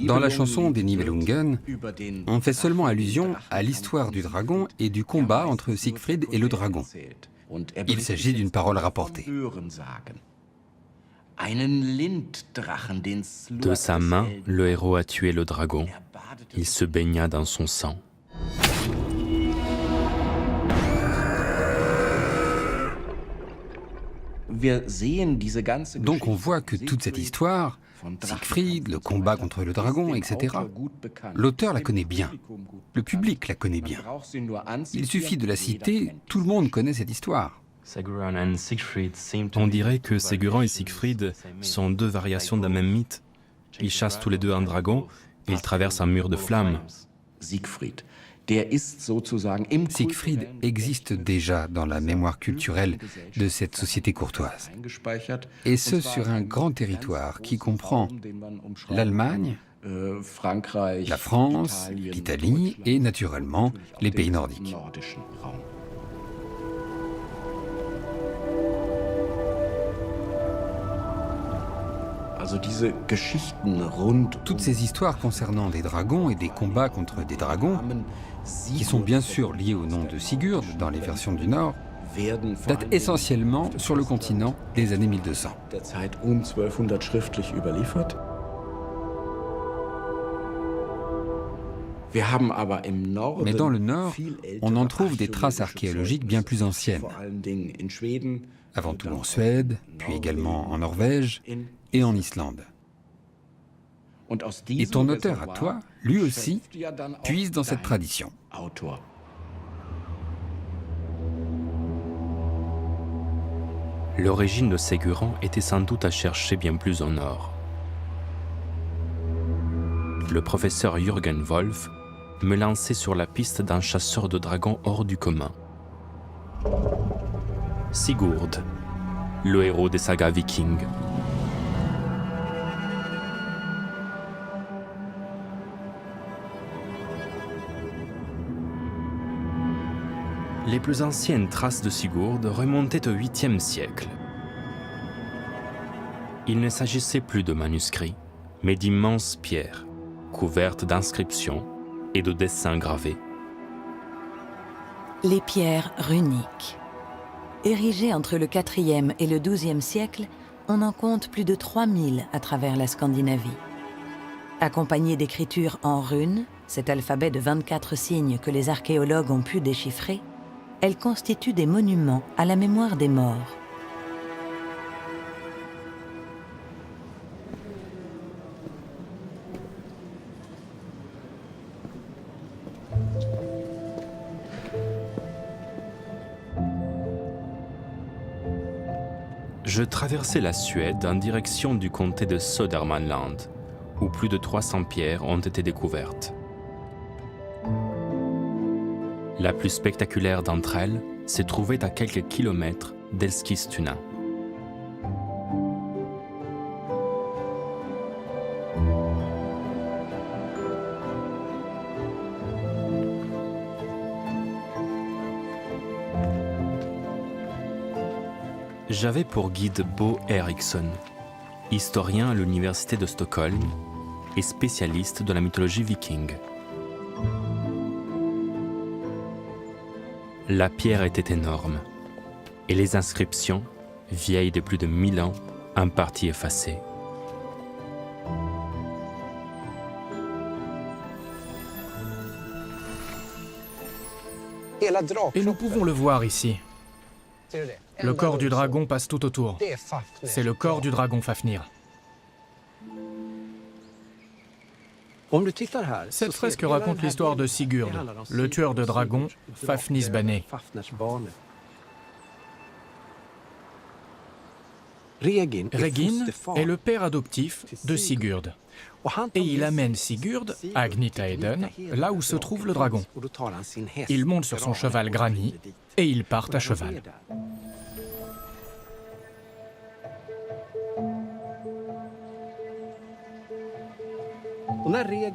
Dans la chanson des Nibelungen, on fait seulement allusion à l'histoire du dragon et du combat entre Siegfried et le dragon. Il s'agit d'une parole rapportée. De sa main, le héros a tué le dragon. Il se baigna dans son sang. Donc on voit que toute cette histoire, Siegfried, le combat contre le dragon, etc., l'auteur la connaît bien, le public la connaît bien. Il suffit de la citer, tout le monde connaît cette histoire. On dirait que Ségurant et Siegfried sont deux variations d'un même mythe. Ils chassent tous les deux un dragon et ils traversent un mur de flammes. Siegfried existe déjà dans la mémoire culturelle de cette société courtoise. Et ce, sur un grand territoire qui comprend l'Allemagne, la France, l'Italie et naturellement les pays nordiques. Toutes ces histoires concernant des dragons et des combats contre des dragons, qui sont bien sûr liés au nom de Sigurd dans les versions du Nord, datent essentiellement sur le continent des années 1200. Mais dans le Nord, on en trouve des traces archéologiques bien plus anciennes, avant tout en Suède, puis également en Norvège et en Islande. Et ton auteur à toi, lui aussi, puise dans cette tradition. L'origine de Ségurant était sans doute à chercher bien plus au nord. Le professeur Jürgen Wolf me lançait sur la piste d'un chasseur de dragons hors du commun. Sigurd, le héros des sagas vikings. Les plus anciennes traces de Sigurd remontaient au 8e siècle. Il ne s'agissait plus de manuscrits, mais d'immenses pierres, couvertes d'inscriptions et de dessins gravés. Les pierres runiques. Érigées entre le 4e et le 12e siècle, on en compte plus de 3000 à travers la Scandinavie. Accompagnées d'écritures en runes, cet alphabet de 24 signes que les archéologues ont pu déchiffrer, elles constituent des monuments à la mémoire des morts. Je traversais la Suède en direction du comté de Södermanland, où plus de 300 pierres ont été découvertes. La plus spectaculaire d'entre elles s'est trouvée à quelques kilomètres d'Eskilstuna. J'avais pour guide Bo Eriksson, historien à l'université de Stockholm et spécialiste de la mythologie viking. La pierre était énorme et les inscriptions, vieilles de plus de 1000 ans, en partie effacées. Et nous pouvons le voir ici. Le corps du dragon passe tout autour. C'est le corps du dragon Fafnir. Cette fresque raconte l'histoire de Sigurd, le tueur de dragons, Fafnisbane. Regin est le père adoptif de Sigurd. Et il amène Sigurd à Gnitaheden, là où se trouve le dragon. Il monte sur son cheval Grani et ils partent à cheval.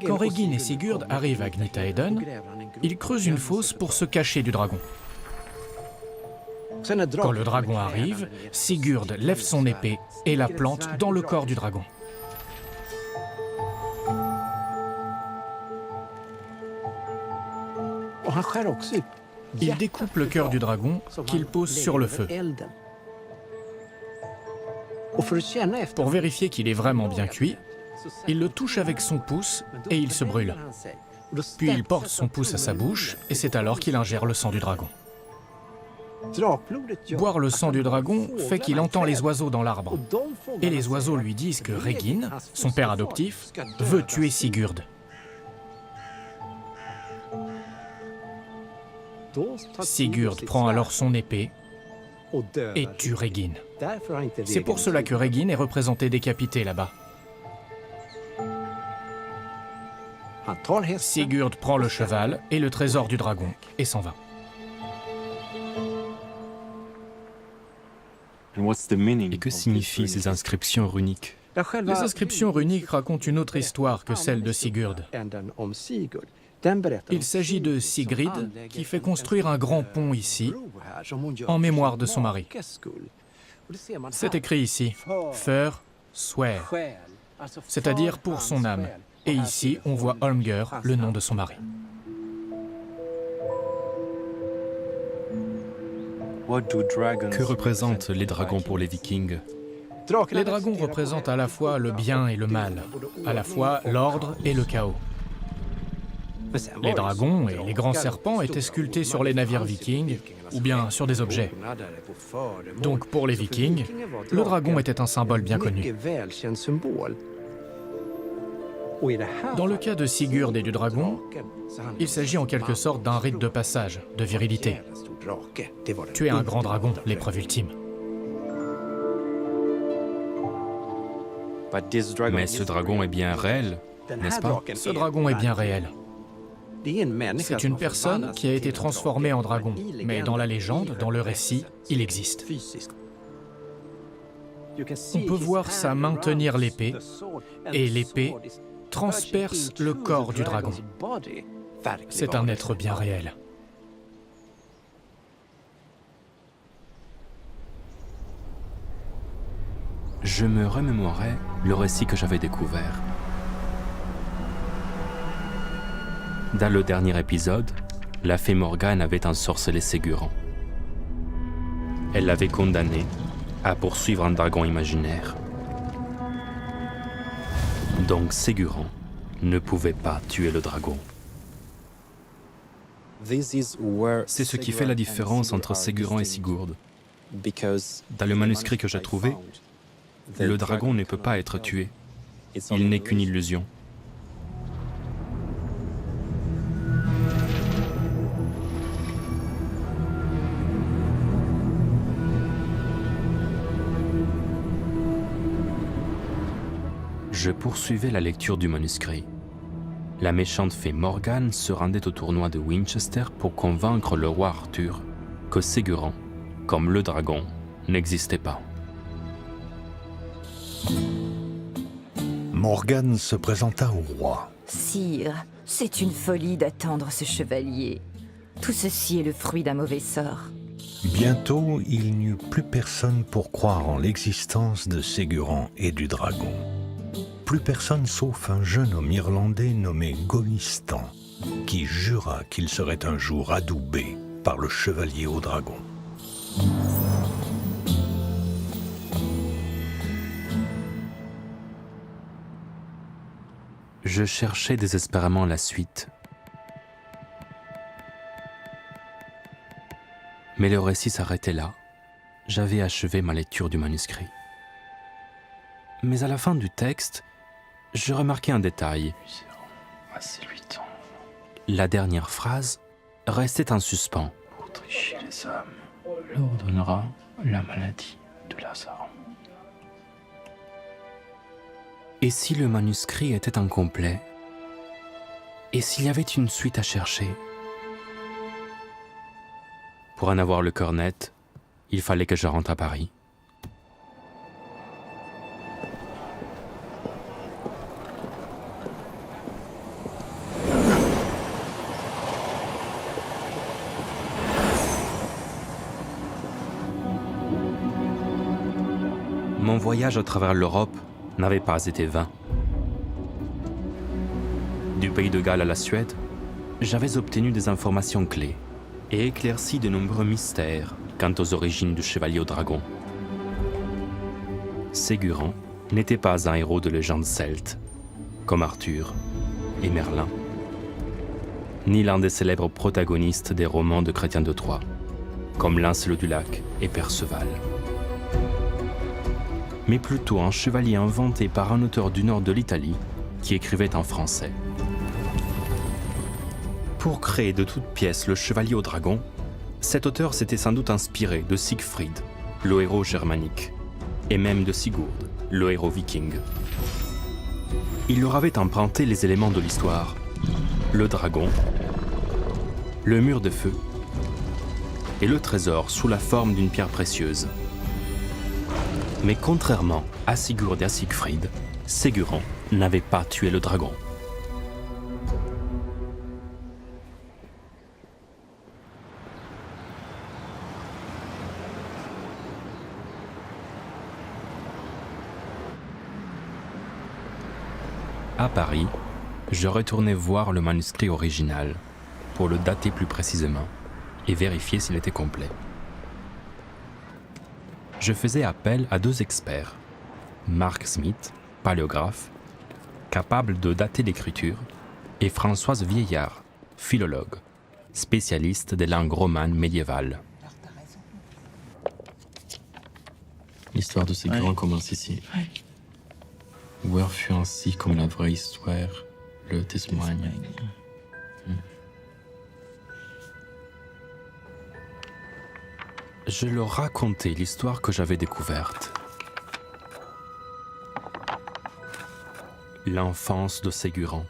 Quand Regin et Sigurd arrivent à Gnitaheden, ils creusent une fosse pour se cacher du dragon. Quand le dragon arrive, Sigurd lève son épée et la plante dans le corps du dragon. Il découpe le cœur du dragon qu'il pose sur le feu. Pour vérifier qu'il est vraiment bien cuit, il le touche avec son pouce et il se brûle. Puis il porte son pouce à sa bouche et c'est alors qu'il ingère le sang du dragon. Boire le sang du dragon fait qu'il entend les oiseaux dans l'arbre. Et les oiseaux lui disent que Regin, son père adoptif, veut tuer Sigurd. Sigurd prend alors son épée et tue Regin. C'est pour cela que Regin est représenté décapité là-bas. Sigurd prend le cheval et le trésor du dragon et s'en va. Et que signifient ces inscriptions runiques? Les inscriptions runiques racontent une autre histoire que celle de Sigurd. Il s'agit de Sigrid qui fait construire un grand pont ici, en mémoire de son mari. C'est écrit ici, För Swear, c'est-à-dire pour son âme. Et ici, on voit Holmger, le nom de son mari. Que représentent les dragons pour les Vikings? Les dragons représentent à la fois le bien et le mal, à la fois l'ordre et le chaos. Les dragons et les grands serpents étaient sculptés sur les navires vikings ou bien sur des objets. Donc pour les Vikings, le dragon était un symbole bien connu. Dans le cas de Sigurd et du dragon, il s'agit en quelque sorte d'un rite de passage, de virilité. Tuer un grand dragon, l'épreuve ultime. Mais ce dragon est bien réel, n'est-ce pas? Ce dragon est bien réel. C'est une personne qui a été transformée en dragon, mais dans la légende, dans le récit, il existe. On peut voir sa main tenir l'épée, et l'épée transperce le corps du dragon. C'est un être bien réel. je me remémorais le récit que j'avais découvert. Dans le dernier épisode, la fée Morgane avait ensorcelé Ségurant. Elle l'avait condamné à poursuivre un dragon imaginaire. Donc Ségurant ne pouvait pas tuer le dragon. C'est ce qui fait la différence entre Ségurant et Sigurd. Dans le manuscrit que j'ai trouvé, le dragon ne peut pas être tué. Il n'est qu'une illusion. Je poursuivais la lecture du manuscrit. La méchante fée Morgane se rendait au tournoi de Winchester pour convaincre le roi Arthur que Ségurant, comme le dragon, n'existait pas. Morgane se présenta au roi. Sire, c'est une folie d'attendre ce chevalier. Tout ceci est le fruit d'un mauvais sort. Bientôt, il n'y eut plus personne pour croire en l'existence de Ségurant et du dragon. Plus personne sauf un jeune homme irlandais nommé Golistan, qui jura qu'il serait un jour adoubé par le chevalier au dragon. Je cherchais désespérément la suite. Mais le récit s'arrêtait là. J'avais achevé ma lecture du manuscrit. Mais à la fin du texte, je remarquai un détail. La dernière phrase restait en suspens. Pour tricher les hommes, leur donnera la maladie de Lazare. Et si le manuscrit était incomplet? Et s'il y avait une suite à chercher? Pour en avoir le cœur net, il fallait que je rentre à Paris. Mon voyage à travers l'Europe n'avait pas été vain. Du pays de Galles à la Suède, j'avais obtenu des informations clés et éclairci de nombreux mystères quant aux origines du chevalier au dragon. Ségurant n'était pas un héros de légende celte, comme Arthur et Merlin, ni l'un des célèbres protagonistes des romans de Chrétien de Troyes, comme Lancelot du Lac et Perceval. Mais plutôt un chevalier inventé par un auteur du nord de l'Italie qui écrivait en français. Pour créer de toutes pièces le chevalier au dragon, cet auteur s'était sans doute inspiré de Siegfried, le héros germanique, et même de Sigurd, le héros viking. Il leur avait emprunté les éléments de l'histoire, le dragon, le mur de feu et le trésor sous la forme d'une pierre précieuse. Mais contrairement à Sigurd et à Siegfried, Ségurant n'avait pas tué le dragon. À Paris, je retournais voir le manuscrit original pour le dater plus précisément et vérifier s'il était complet. Je faisais appel à deux experts, Mark Smith, paléographe, capable de dater l'écriture, et Françoise Vieillard, philologue, spécialiste des langues romanes médiévales. L'histoire de Ségurant commence ici. Où fut ainsi comme la vraie histoire le témoigne. Je leur racontais l'histoire que j'avais découverte. L'enfance de Ségurant.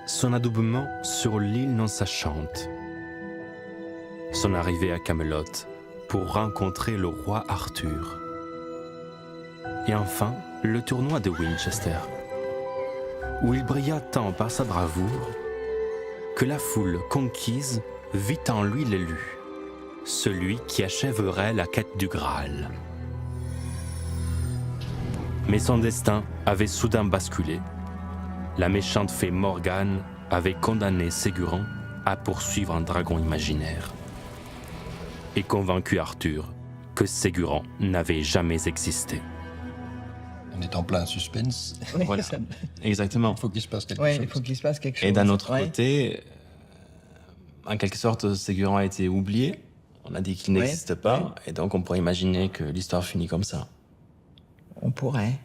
Son adoubement sur l'île non sachante. Son arrivée à Camelot pour rencontrer le roi Arthur. Et enfin, le tournoi de Winchester, où il brilla tant par sa bravoure que la foule conquise vit en lui l'élu, celui qui achèverait la quête du Graal. Mais son destin avait soudain basculé. La méchante fée Morgane avait condamné Ségurant à poursuivre un dragon imaginaire et convaincu Arthur que Ségurant n'avait jamais existé. On est en plein suspense. Oui, voilà. Exactement. Il faut qu'il se passe quelque chose. Il faut qu'il se passe quelque chose. Et d'un autre côté, en quelque sorte, Ségurant a été oublié. On a dit qu'il n'existe pas, et donc on pourrait imaginer que l'histoire finit comme ça. On pourrait.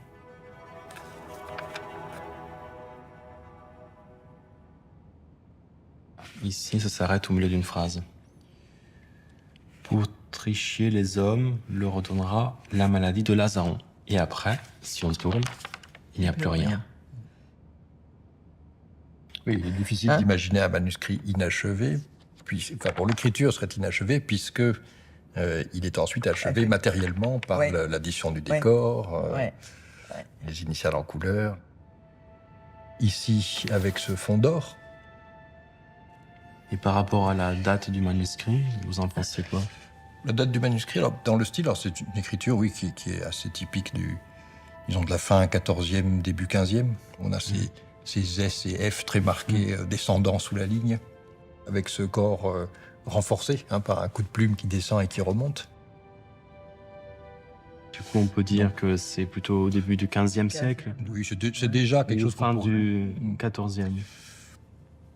Ici, ça s'arrête au milieu d'une phrase. Pour tricher les hommes, leur redonnera la maladie de Lazaron. Et après, si on tourne, il n'y a plus rien. Oui, il est difficile d'imaginer un manuscrit inachevé. Pour l'écriture, serait inachevé puisque il est ensuite achevé matériellement par l'addition du décor, les initiales en couleur. Ici, avec ce fond d'or. Et par rapport à la date du manuscrit, vous en pensez quoi? La date du manuscrit, alors, dans le style, c'est une écriture, oui, qui est assez typique disons, de la fin 14e, début 15e. On a ces S et F très marqués, descendant sous la ligne, avec ce corps renforcé par un coup de plume qui descend et qui remonte. Du coup, on peut dire que c'est plutôt au début du 15e siècle. Oui, c'est déjà quelque chose. Fin du 14e.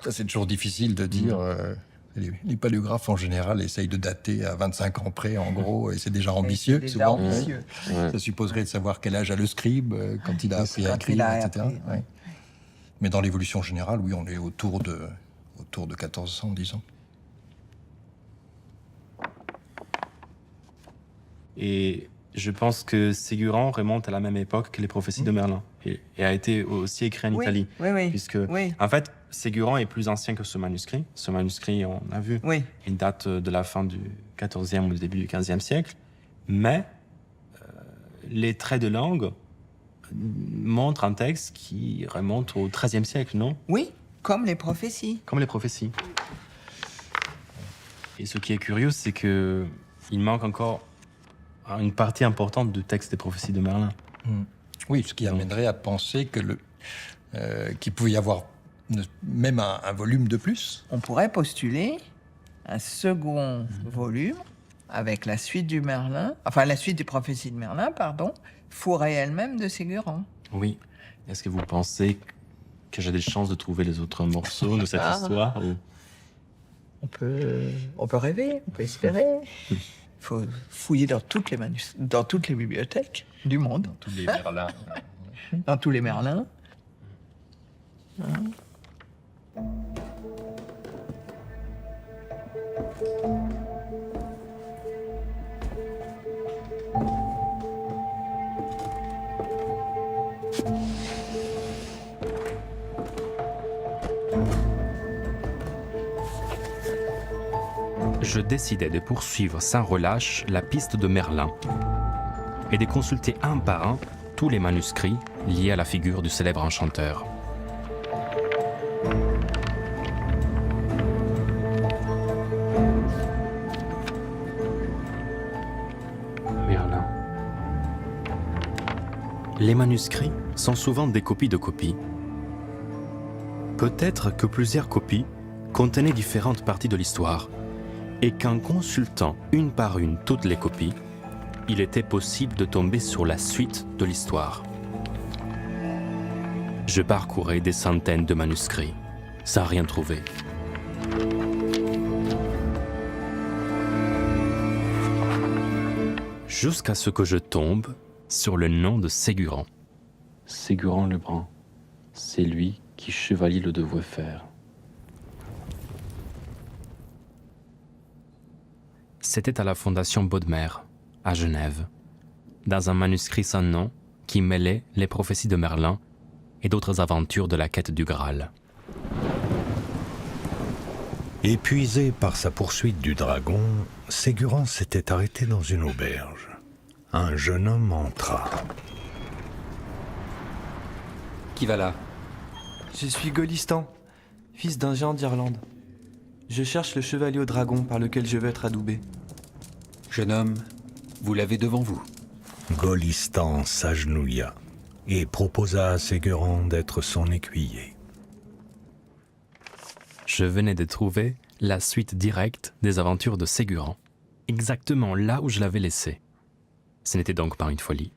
Ça, c'est toujours difficile de dire. Les paléographes, en général, essayent de dater à 25 ans près, en gros, et c'est déjà ambitieux, souvent. Ambitieux. Ça supposerait de savoir quel âge a le scribe, quand il a appris à écrire, etc. Mais dans l'évolution générale, oui, on est autour de 1400, disons. Et je pense que Ségurant remonte à la même époque que les prophéties de Merlin et a été aussi écrit en Italie. Puisque, en fait, Ségurant est plus ancien que ce manuscrit. Ce manuscrit, on a vu, il date de la fin du XIVe ou du début du XVe siècle. Mais les traits de langue montrent un texte qui remonte au XIIIe siècle, non? Oui, comme les prophéties. Comme les prophéties. Et ce qui est curieux, c'est que il manque encore une partie importante du texte des prophéties de Merlin. Oui, ce qui amènerait à penser que qu'il pouvait y avoir même un volume de plus. On pourrait postuler un second volume avec la suite du Merlin, enfin la suite des prophéties de Merlin, pardon, fourrée elle-même de Ségurant. Oui. Est-ce que vous pensez que j'ai des chances de trouver les autres morceaux de cette histoire ou... On peut rêver, on peut espérer. Il faut fouiller dans toutes les bibliothèques du monde. Dans tous les Merlins. Dans tous les Merlins. Je décidai de poursuivre sans relâche la piste de Merlin et de consulter un par un tous les manuscrits liés à la figure du célèbre enchanteur. Merlin. Les manuscrits sont souvent des copies de copies. Peut-être que plusieurs copies contenaient différentes parties de l'histoire, et qu'en consultant une par une toutes les copies, il était possible de tomber sur la suite de l'histoire. Je parcourais des centaines de manuscrits, sans rien trouver. Jusqu'à ce que je tombe sur le nom de Ségurant. Ségurant le Brun, c'est lui qui Chevalier le devait faire. C'était à la Fondation Bodmer, à Genève, dans un manuscrit sans nom qui mêlait les prophéties de Merlin et d'autres aventures de la quête du Graal. Épuisé par sa poursuite du dragon, Ségurant s'était arrêté dans une auberge. Un jeune homme entra. Qui va là? Je suis Golistan, fils d'un géant d'Irlande. Je cherche le chevalier au dragon par lequel je veux être adoubé. Jeune homme, vous l'avez devant vous. Golistan s'agenouilla. et proposa à Ségurant d'être son écuyer. Je venais de trouver la suite directe des aventures de Ségurant, exactement là où je l'avais laissé. Ce n'était donc pas une folie.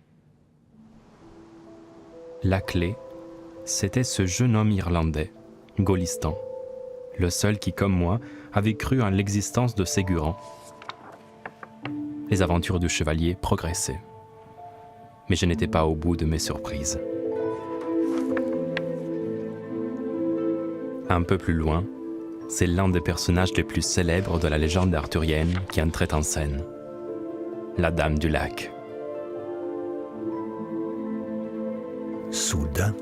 La clé, c'était ce jeune homme irlandais, Golistan, le seul qui, comme moi, avait cru en l'existence de Ségurant. Les aventures du chevalier progressaient. Mais je n'étais pas au bout de mes surprises. Un peu plus loin, c'est l'un des personnages les plus célèbres de la légende arthurienne qui entrait en scène. La Dame du Lac. Soudain,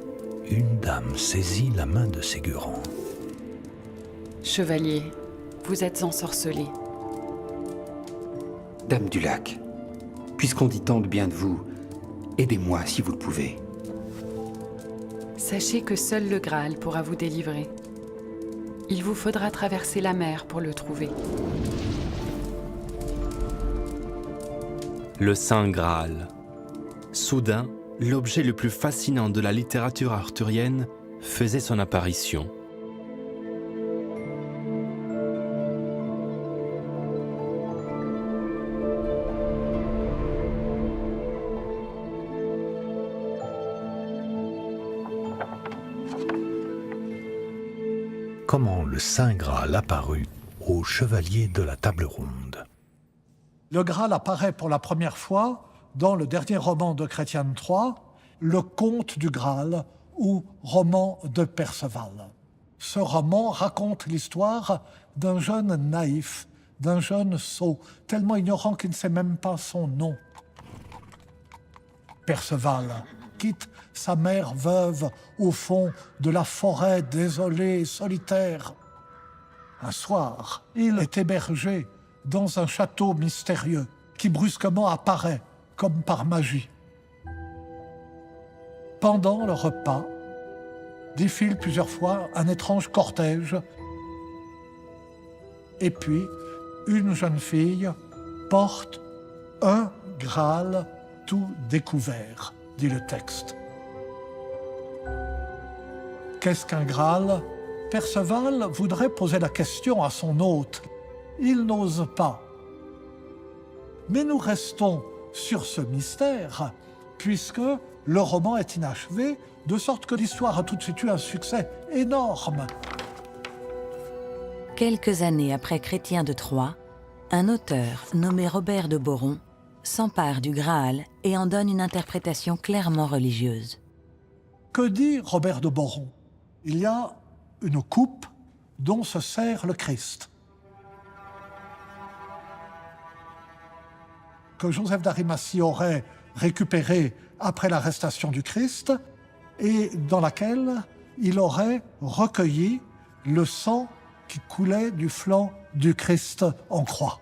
une dame saisit la main de Ségurant. Chevalier, vous êtes ensorcelé. Dame du Lac, puisqu'on dit tant de bien de vous, aidez-moi si vous le pouvez. Sachez que seul le Graal pourra vous délivrer. Il vous faudra traverser la mer pour le trouver. Le Saint Graal. Soudain, l'objet le plus fascinant de la littérature arthurienne faisait son apparition. Comment le Saint Graal apparut au chevalier de la table ronde. Le Graal apparaît pour la première fois dans le dernier roman de Chrétien III, Le Conte du Graal ou roman de Perceval. Ce roman raconte l'histoire d'un jeune naïf, d'un jeune sot, tellement ignorant qu'il ne sait même pas son nom. Perceval quitte sa mère veuve au fond de la forêt désolée et solitaire. Un soir, il est hébergé dans un château mystérieux qui brusquement apparaît comme par magie. Pendant le repas, défile plusieurs fois un étrange cortège et puis une jeune fille porte un Graal tout découvert, dit le texte. Qu'est-ce qu'un Graal ? Perceval voudrait poser la question à son hôte. Il n'ose pas. Mais nous restons sur ce mystère, puisque le roman est inachevé, de sorte que l'histoire a tout de suite eu un succès énorme. Quelques années après Chrétien de Troyes, un auteur nommé Robert de Boron s'empare du Graal et en donne une interprétation clairement religieuse. Que dit Robert de Boron ? Il y a une coupe dont se sert le Christ, que Joseph d'Arimathie aurait récupérée après l'arrestation du Christ et dans laquelle il aurait recueilli le sang qui coulait du flanc du Christ en croix.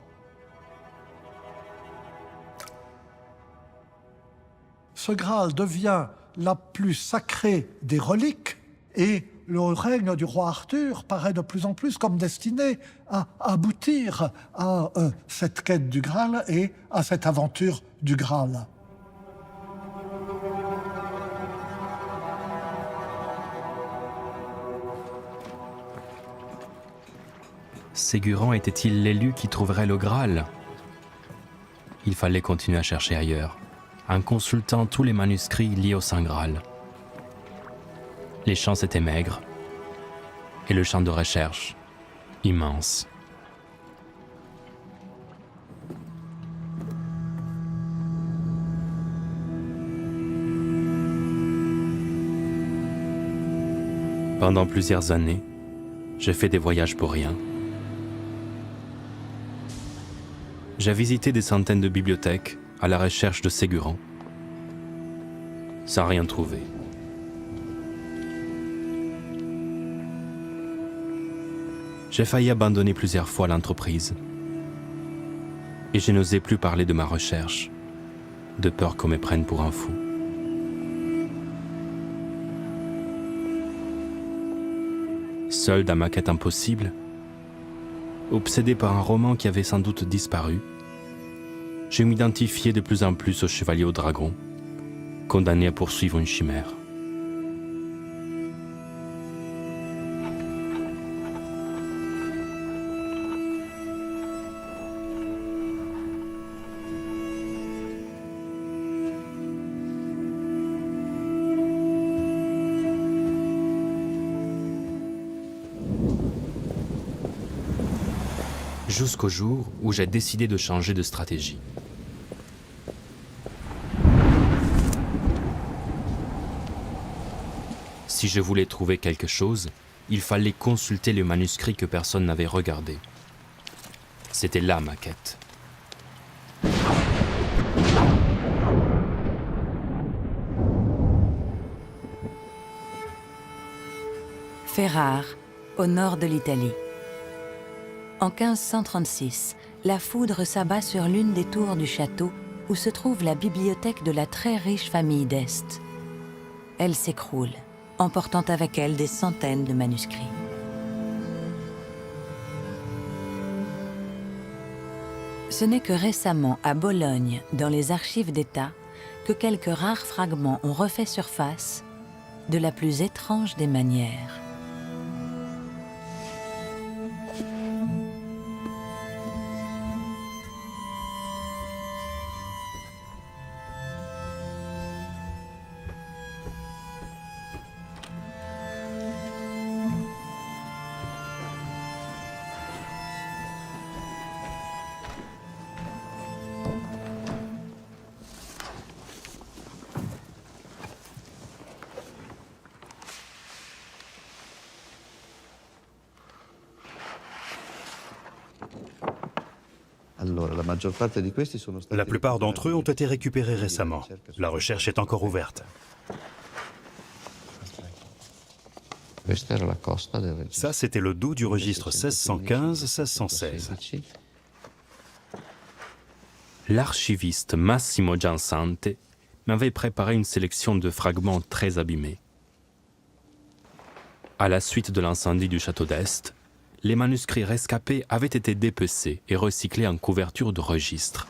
Ce Graal devient la plus sacrée des reliques et le règne du roi Arthur paraît de plus en plus comme destiné à aboutir à cette quête du Graal et à cette aventure du Graal. Ségurant était-il l'élu qui trouverait le Graal ? Il fallait continuer à chercher ailleurs, en consultant tous les manuscrits liés au Saint Graal. Les chances étaient maigres, et le champ de recherche, immense. Pendant plusieurs années, j'ai fait des voyages pour rien. J'ai visité des centaines de bibliothèques à la recherche de Ségurant, sans rien trouver. J'ai failli abandonner plusieurs fois l'entreprise. Et je n'osais plus parler de ma recherche, de peur qu'on me prenne pour un fou. Seul dans ma quête impossible, obsédé par un roman qui avait sans doute disparu, je m'identifiais de plus en plus au chevalier au dragon, condamné à poursuivre une chimère. Jusqu'au jour où j'ai décidé de changer de stratégie. Si je voulais trouver quelque chose, il fallait consulter le manuscrit que personne n'avait regardé. C'était là ma quête. Ferrare, au nord de l'Italie. En 1536, la foudre s'abat sur l'une des tours du château où se trouve la bibliothèque de la très riche famille d'Este. Elle s'écroule, emportant avec elle des centaines de manuscrits. Ce n'est que récemment, à Bologne, dans les archives d'État, que quelques rares fragments ont refait surface de la plus étrange des manières. La plupart d'entre eux ont été récupérés récemment. La recherche est encore ouverte. Ça, c'était le dos du registre 1615-1616. L'archiviste Massimo Giansante m'avait préparé une sélection de fragments très abîmés. À la suite de l'incendie du château d'Este, les manuscrits rescapés avaient été dépecés et recyclés en couverture de registre.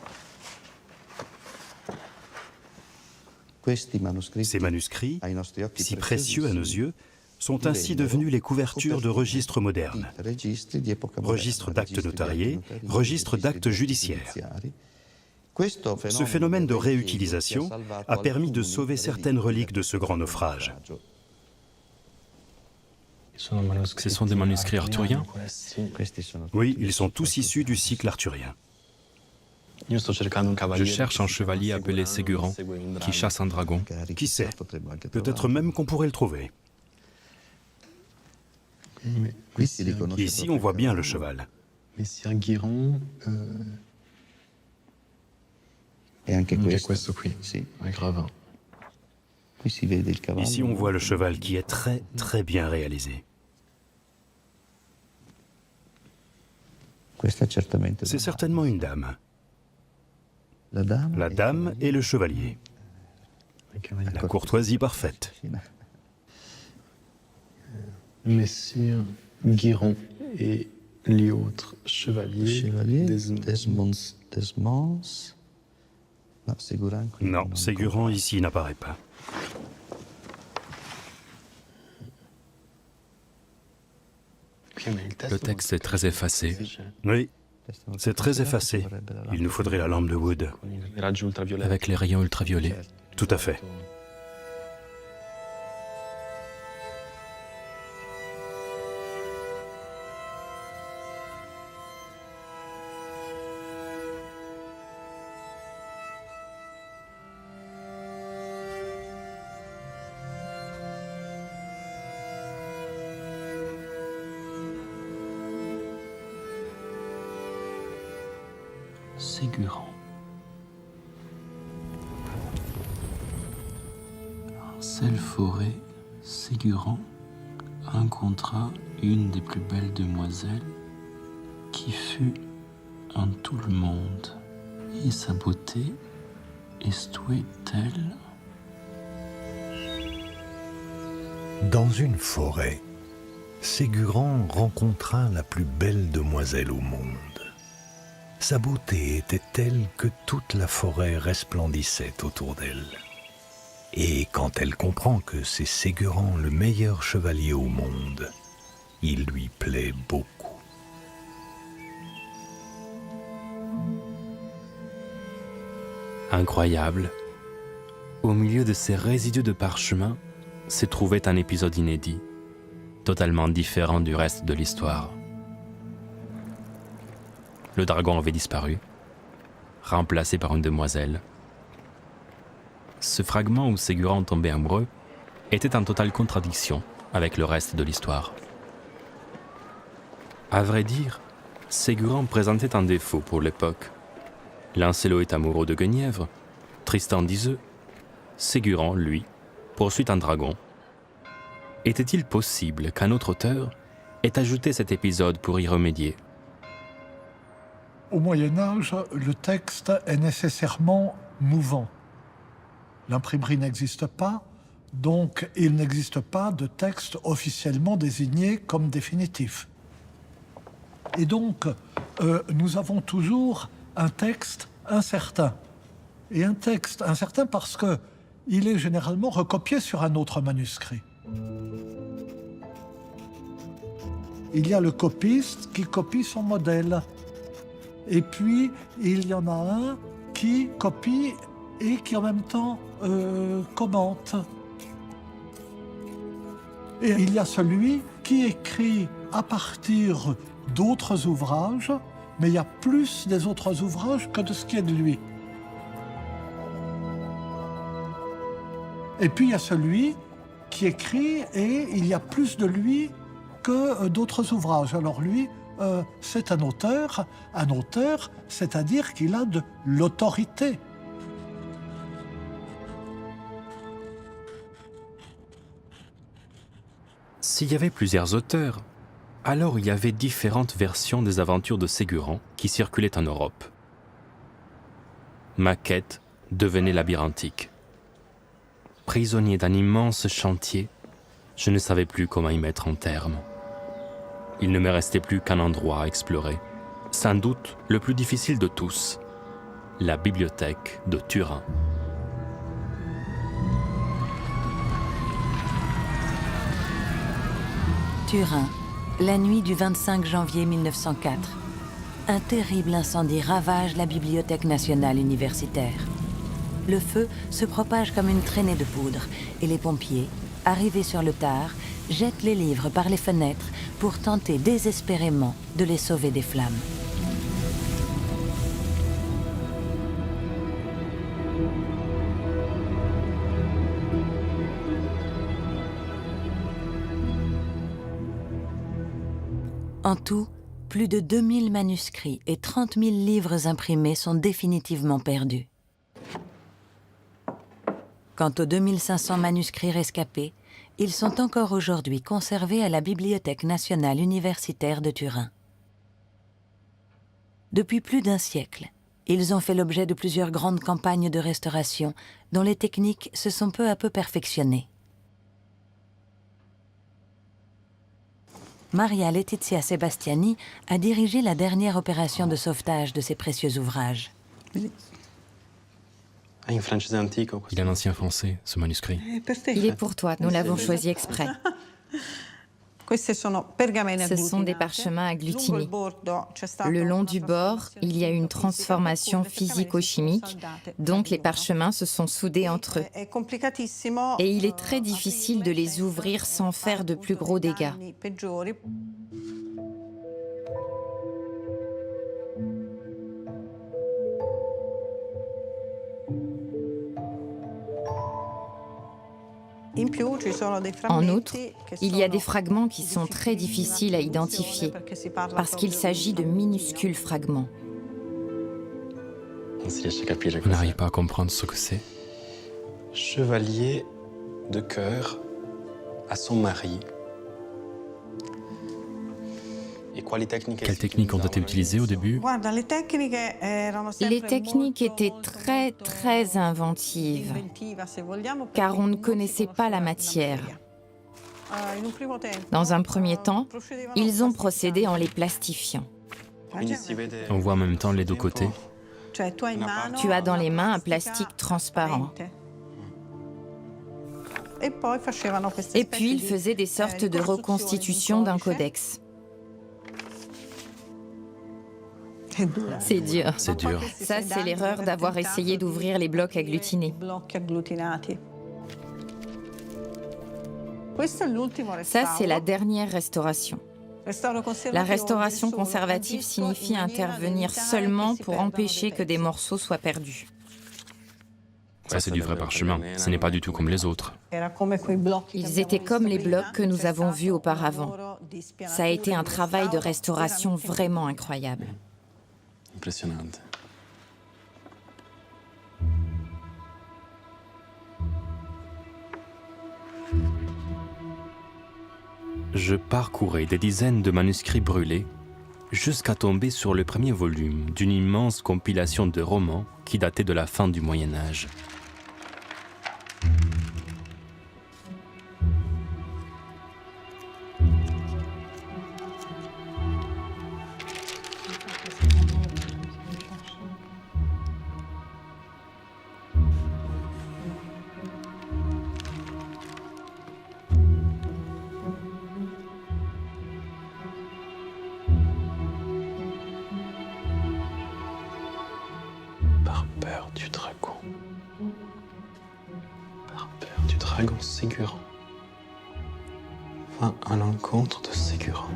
Ces manuscrits, si précieux à nos yeux, sont ainsi devenus les couvertures de registres modernes. Registres d'actes notariés, registres d'actes judiciaires. Ce phénomène de réutilisation a permis de sauver certaines reliques de ce grand naufrage. Ce sont des manuscrits arthuriens? Oui, ils sont tous issus du cycle arthurien. Je cherche un chevalier appelé Ségurant qui chasse un dragon. Qui sait? Peut-être même qu'on pourrait le trouver. Ici, on voit bien le cheval. Ici, on voit le cheval qui est très, très bien réalisé. C'est certainement une dame. La dame et le chevalier. La courtoisie parfaite. Messire Guiron et l'autre chevalier Desmond. Non, Ségurant ici n'apparaît pas. Le texte est très effacé. Oui, c'est très effacé. Il nous faudrait la lampe de Wood. Avec les rayons ultraviolets. Tout à fait. Ségurant. En cette forêt, Ségurant rencontra une des plus belles demoiselles qui fut en tout le monde, et sa beauté estuait telle. Dans une forêt, Ségurant rencontra la plus belle demoiselle au monde. Sa beauté était telle que toute la forêt resplendissait autour d'elle. Et quand elle comprend que c'est Ségurant le meilleur chevalier au monde, il lui plaît beaucoup. Incroyable, au milieu de ces résidus de parchemin se trouvait un épisode inédit, totalement différent du reste de l'histoire. Le dragon avait disparu, remplacé par une demoiselle. Ce fragment où Ségurant tombait amoureux était en totale contradiction avec le reste de l'histoire. À vrai dire, Ségurant présentait un défaut pour l'époque. Lancelot est amoureux de Guenièvre, Tristan d'Iseux. Ségurant, lui, poursuit un dragon. Était-il possible qu'un autre auteur ait ajouté cet épisode pour y remédier? Au Moyen-Âge, le texte est nécessairement mouvant. L'imprimerie n'existe pas, donc il n'existe pas de texte officiellement désigné comme définitif. Et donc, nous avons toujours un texte incertain. Et un texte incertain parce qu'il est généralement recopié sur un autre manuscrit. Il y a le copiste qui copie son modèle. Et puis, il y en a un qui copie et qui en même temps commente. Et il y a celui qui écrit à partir d'autres ouvrages, mais il y a plus des autres ouvrages que de ce qui est de lui. Et puis il y a celui qui écrit et il y a plus de lui que d'autres ouvrages. Alors lui, c'est un auteur, c'est-à-dire qu'il a de l'autorité. S'il y avait plusieurs auteurs, alors il y avait différentes versions des aventures de Ségurant qui circulaient en Europe. Ma quête devenait labyrinthique. Prisonnier d'un immense chantier, je ne savais plus comment y mettre un terme. Il ne me restait plus qu'un endroit à explorer, sans doute le plus difficile de tous, la bibliothèque de Turin. Turin, la nuit du 25 janvier 1904. Un terrible incendie ravage la Bibliothèque nationale universitaire. Le feu se propage comme une traînée de poudre et les pompiers, arrivés sur le tard, jettent les livres par les fenêtres pour tenter désespérément de les sauver des flammes. En tout, plus de 2000 manuscrits et 30 000 livres imprimés sont définitivement perdus. Quant aux 2500 manuscrits rescapés, ils sont encore aujourd'hui conservés à la Bibliothèque nationale universitaire de Turin. Depuis plus d'un siècle, ils ont fait l'objet de plusieurs grandes campagnes de restauration dont les techniques se sont peu à peu perfectionnées. Maria Letizia Sebastiani a dirigé la dernière opération de sauvetage de ces précieux ouvrages. Il est un ancien français, ce manuscrit. Il est pour toi, nous l'avons choisi exprès. Ce sont des parchemins agglutinés. Le long du bord, il y a une transformation physico-chimique, donc les parchemins se sont soudés entre eux. Et il est très difficile de les ouvrir sans faire de plus gros dégâts. En outre, il y a des fragments qui sont très difficiles à identifier, parce qu'il s'agit de minuscules fragments. On n'arrive pas à comprendre ce que c'est. Chevalier de cœur à son mari. Quelles techniques ont été utilisées au début? Les techniques étaient très inventives, car on ne connaissait pas la matière. Dans un premier temps, ils ont procédé en les plastifiant. On voit en même temps les deux côtés. Tu as dans les mains un plastique transparent. Et puis ils faisaient des sortes de reconstitutions d'un codex. C'est dur. C'est dur. Ça, c'est l'erreur d'avoir essayé d'ouvrir les blocs agglutinés. Ça, c'est la dernière restauration. La restauration conservative signifie intervenir seulement pour empêcher que des morceaux soient perdus. Ça, c'est du vrai parchemin. Ce n'est pas du tout comme les autres. Ils étaient comme les blocs que nous avons vus auparavant. Ça a été un travail de restauration vraiment incroyable. Impressionnante. Je parcourais des dizaines de manuscrits brûlés jusqu'à tomber sur le premier volume d'une immense compilation de romans qui datait de la fin du Moyen Âge. Dragon Ségurant. Va à l'encontre de Ségurant.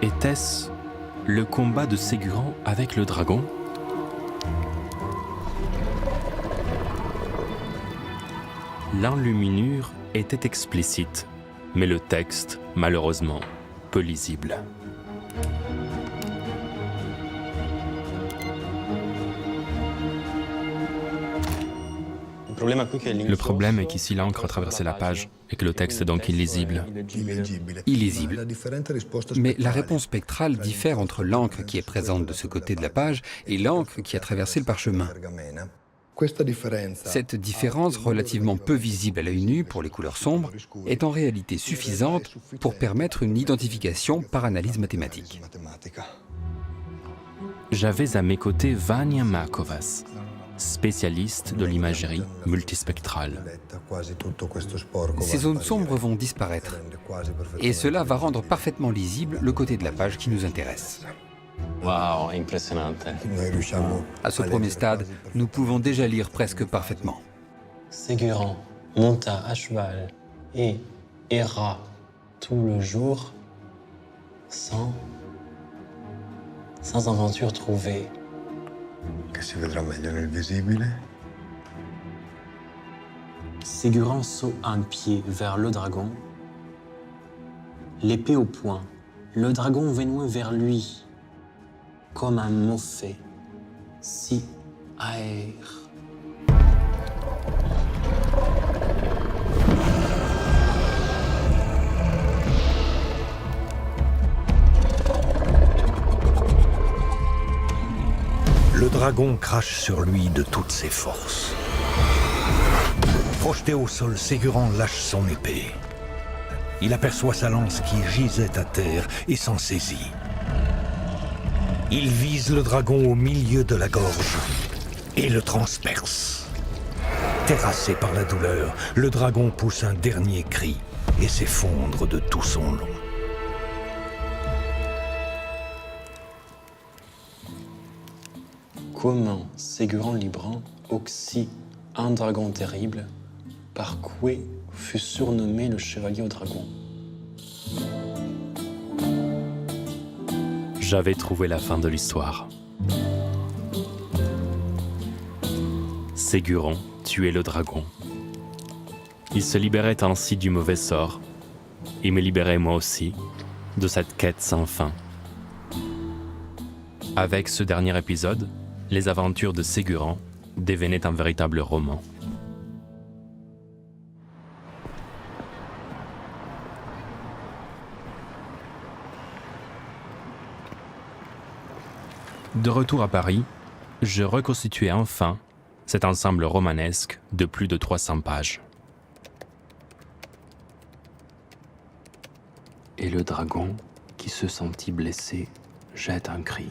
Était-ce le combat de Ségurant avec le dragon? L'enluminure était explicite, mais le texte, malheureusement, peu lisible. Le problème est qu'ici l'encre a traversé la page et que le texte est donc illisible. Illisible. Mais la réponse spectrale diffère entre l'encre qui est présente de ce côté de la page et l'encre qui a traversé le parchemin. Cette différence, relativement peu visible à l'œil nu pour les couleurs sombres, est en réalité suffisante pour permettre une identification par analyse mathématique. J'avais à mes côtés Vania Markovas, spécialiste de l'imagerie multispectrale. Ces zones sombres vont disparaître, et cela va rendre parfaitement lisible le côté de la page qui nous intéresse. Wow, impressionnante. À ce premier stade, nous pouvons déjà lire presque parfaitement. Ségurant monta à cheval et erra tout le jour sans aventure trouvée. Che si vedrà meglio nel visibile. Ségurant saut un pied vers le dragon, l'épée au poing. Le dragon venait vers lui, comme un moffet, si aère. Le dragon crache sur lui de toutes ses forces. Projeté au sol, Ségurant lâche son épée. Il aperçoit sa lance qui gisait à terre et s'en saisit. Il vise le dragon au milieu de la gorge et le transperce. Terrassé par la douleur, le dragon pousse un dernier cri et s'effondre de tout son long. Comment Ségurant Librant oxy un dragon terrible, par quoi fut surnommé le chevalier au dragon. J'avais trouvé la fin de l'histoire. Ségurant tuait le dragon. Il se libérait ainsi du mauvais sort, et me libérait moi aussi de cette quête sans fin. Avec ce dernier épisode, les aventures de Ségurant devenaient un véritable roman. De retour à Paris, je reconstituais enfin cet ensemble romanesque de plus de 300 pages. Et le dragon, qui se sentit blessé, jette un cri.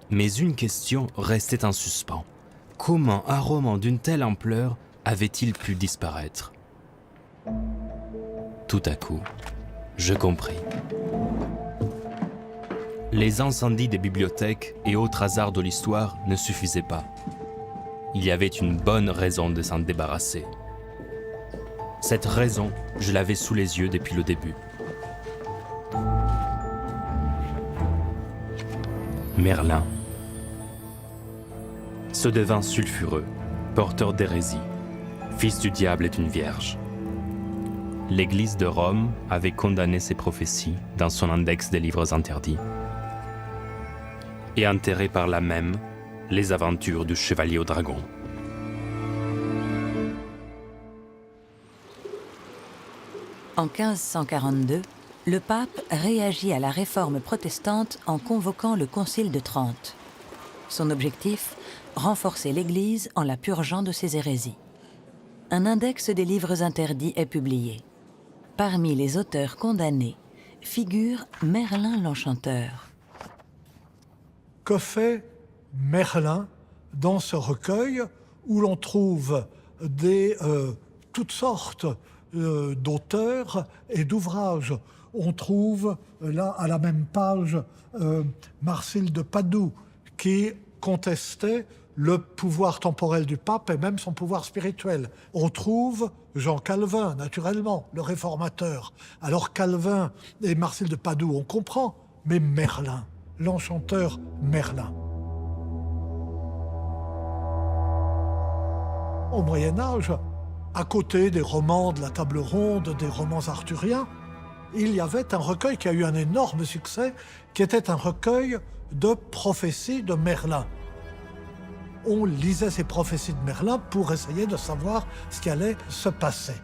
Mais une question restait en suspens. Comment un roman d'une telle ampleur avait-il pu disparaître ? Tout à coup, je compris. Les incendies des bibliothèques et autres hasards de l'histoire ne suffisaient pas. Il y avait une bonne raison de s'en débarrasser. Cette raison, je l'avais sous les yeux depuis le début. Merlin se devint sulfureux, porteur d'hérésie, fils du diable et d'une vierge. L'Église de Rome avait condamné ces prophéties dans son index des livres interdits et enterré par là même les aventures du chevalier au dragon. En 1542, le pape réagit à la réforme protestante en convoquant le Concile de Trente. Son objectif, renforcer l'Église en la purgeant de ses hérésies. Un index des livres interdits est publié. Parmi les auteurs condamnés figure Merlin l'Enchanteur. Que fait Merlin dans ce recueil où l'on trouve toutes sortes d'auteurs et d'ouvrages? On trouve là, à la même page, Marcille de Padoue, qui contestait le pouvoir temporel du pape et même son pouvoir spirituel. On trouve Jean Calvin, naturellement, le réformateur. Alors Calvin et Marcille de Padoue, on comprend, mais Merlin, l'enchanteur Merlin. Au Moyen-Âge, à côté des romans de la Table Ronde, des romans arthuriens, il y avait un recueil qui a eu un énorme succès, qui était un recueil de prophéties de Merlin. On lisait ces prophéties de Merlin pour essayer de savoir ce qui allait se passer.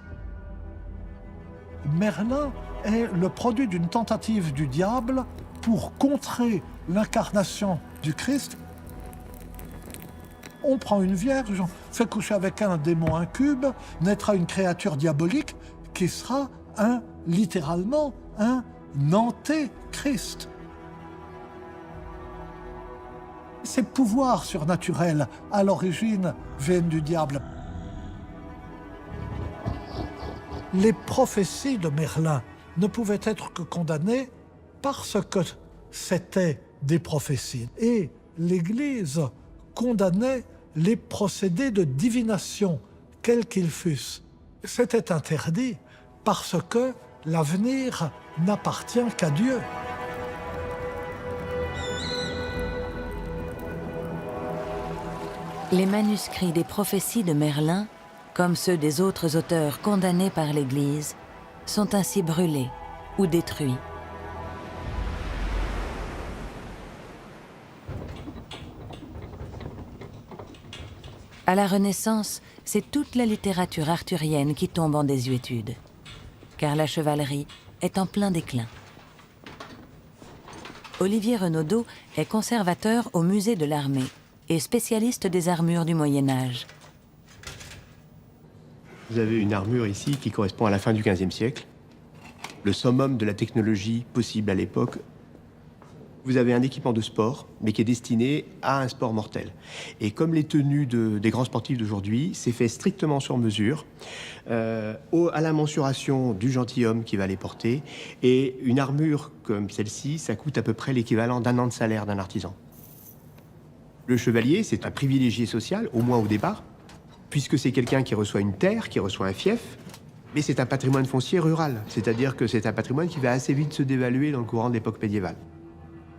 Merlin est le produit d'une tentative du diable pour contrer l'incarnation du Christ. On prend une vierge, on fait coucher avec un démon incube, naîtra une créature diabolique qui sera littéralement un antéchrist. Ces pouvoirs surnaturels, à l'origine, viennent du diable. Les prophéties de Merlin ne pouvaient être que condamnées parce que c'étaient des prophéties. Et l'Église condamnait les procédés de divination, quels qu'ils fussent. C'était interdit parce que l'avenir n'appartient qu'à Dieu. Les manuscrits des prophéties de Merlin, comme ceux des autres auteurs condamnés par l'Église, sont ainsi brûlés ou détruits. À la Renaissance, c'est toute la littérature arthurienne qui tombe en désuétude, car la chevalerie est en plein déclin. Olivier Renaudot est conservateur au musée de l'Armée et spécialiste des armures du Moyen-Âge. Vous avez une armure ici qui correspond à la fin du XVe siècle, le summum de la technologie possible à l'époque. Vous avez un équipement de sport, mais qui est destiné à un sport mortel. Et comme les tenues des grands sportifs d'aujourd'hui, c'est fait strictement sur mesure, à la mensuration du gentilhomme qui va les porter. Et une armure comme celle-ci, ça coûte à peu près l'équivalent d'un an de salaire d'un artisan. Le chevalier, c'est un privilégié social, au moins au départ, puisque c'est quelqu'un qui reçoit une terre, qui reçoit un fief, mais c'est un patrimoine foncier rural, c'est-à-dire que c'est un patrimoine qui va assez vite se dévaluer dans le courant de l'époque médiévale.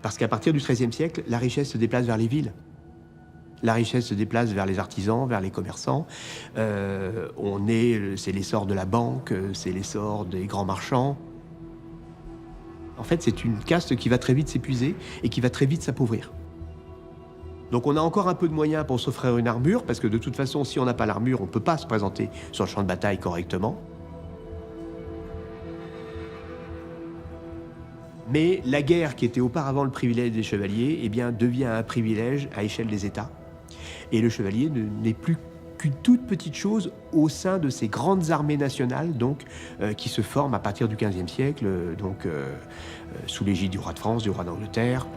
Parce qu'à partir du XIIIe siècle, la richesse se déplace vers les villes. La richesse se déplace vers les artisans, vers les commerçants. C'est l'essor de la banque, c'est l'essor des grands marchands. En fait, c'est une caste qui va très vite s'épuiser et qui va très vite s'appauvrir. Donc on a encore un peu de moyens pour s'offrir une armure, parce que de toute façon, si on n'a pas l'armure, on ne peut pas se présenter sur le champ de bataille correctement. Mais la guerre, qui était auparavant le privilège des chevaliers, eh bien, devient un privilège à échelle des États. Et le chevalier n'est plus qu'une toute petite chose au sein de ces grandes armées nationales, donc, qui se forment à partir du XVe siècle, sous l'égide du roi de France, du roi d'Angleterre.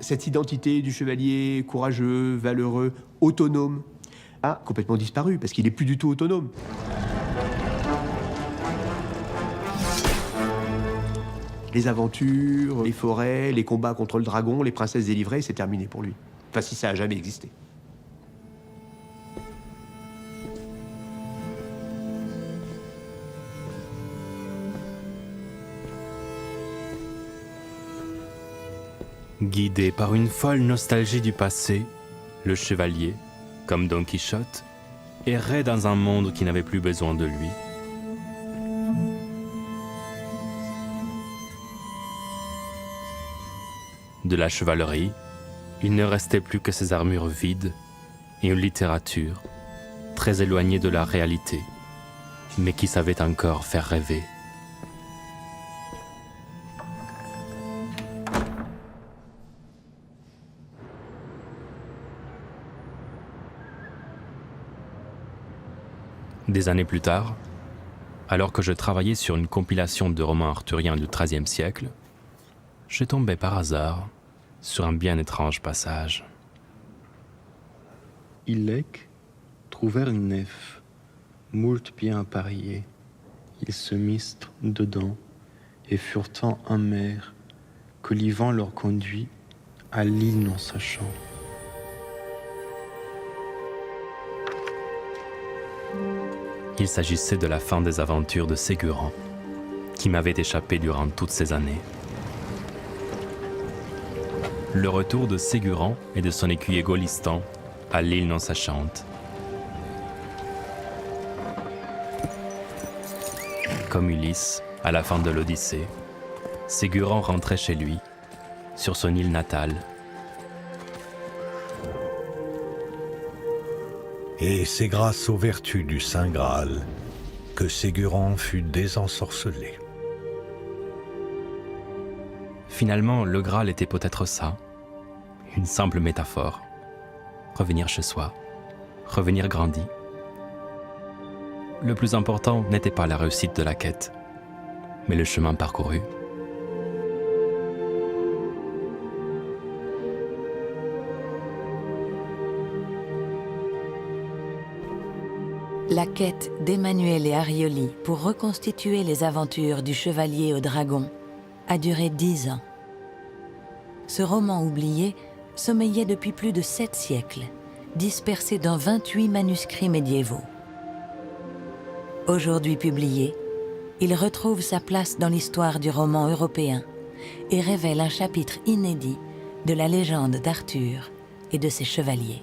Cette identité du chevalier courageux, valeureux, autonome, a complètement disparu, parce qu'il n'est plus du tout autonome. Les aventures, les forêts, les combats contre le dragon, les princesses délivrées, c'est terminé pour lui. Enfin, si ça a jamais existé. Guidé par une folle nostalgie du passé, le chevalier, comme Don Quichotte, errait dans un monde qui n'avait plus besoin de lui. De la chevalerie, il ne restait plus que ses armures vides et une littérature très éloignée de la réalité, mais qui savait encore faire rêver. Des années plus tard, alors que je travaillais sur une compilation de romans arthuriens du XIIIe siècle, je tombais par hasard sur un bien étrange passage. Illec trouvèrent une nef, moult bien appareillée. Ils se mistrent dedans et furent tant amers que l'Ivan leur conduit à l'île non sachant. Il s'agissait de la fin des aventures de Ségurant, qui m'avait échappé durant toutes ces années. Le retour de Ségurant et de son écuyer Golistan à l'île non sachante. Comme Ulysse, à la fin de l'Odyssée, Ségurant rentrait chez lui, sur son île natale. Et c'est grâce aux vertus du Saint Graal que Ségurant fut désensorcelé. Finalement, le Graal était peut-être ça, une simple métaphore. Revenir chez soi, revenir grandi. Le plus important n'était pas la réussite de la quête, mais le chemin parcouru. La quête d'Emmanuel et Arioli pour reconstituer les aventures du chevalier au dragon a duré 10 ans. Ce roman oublié sommeillait depuis plus de 7 siècles, dispersé dans 28 manuscrits médiévaux. Aujourd'hui publié, il retrouve sa place dans l'histoire du roman européen et révèle un chapitre inédit de la légende d'Arthur et de ses chevaliers.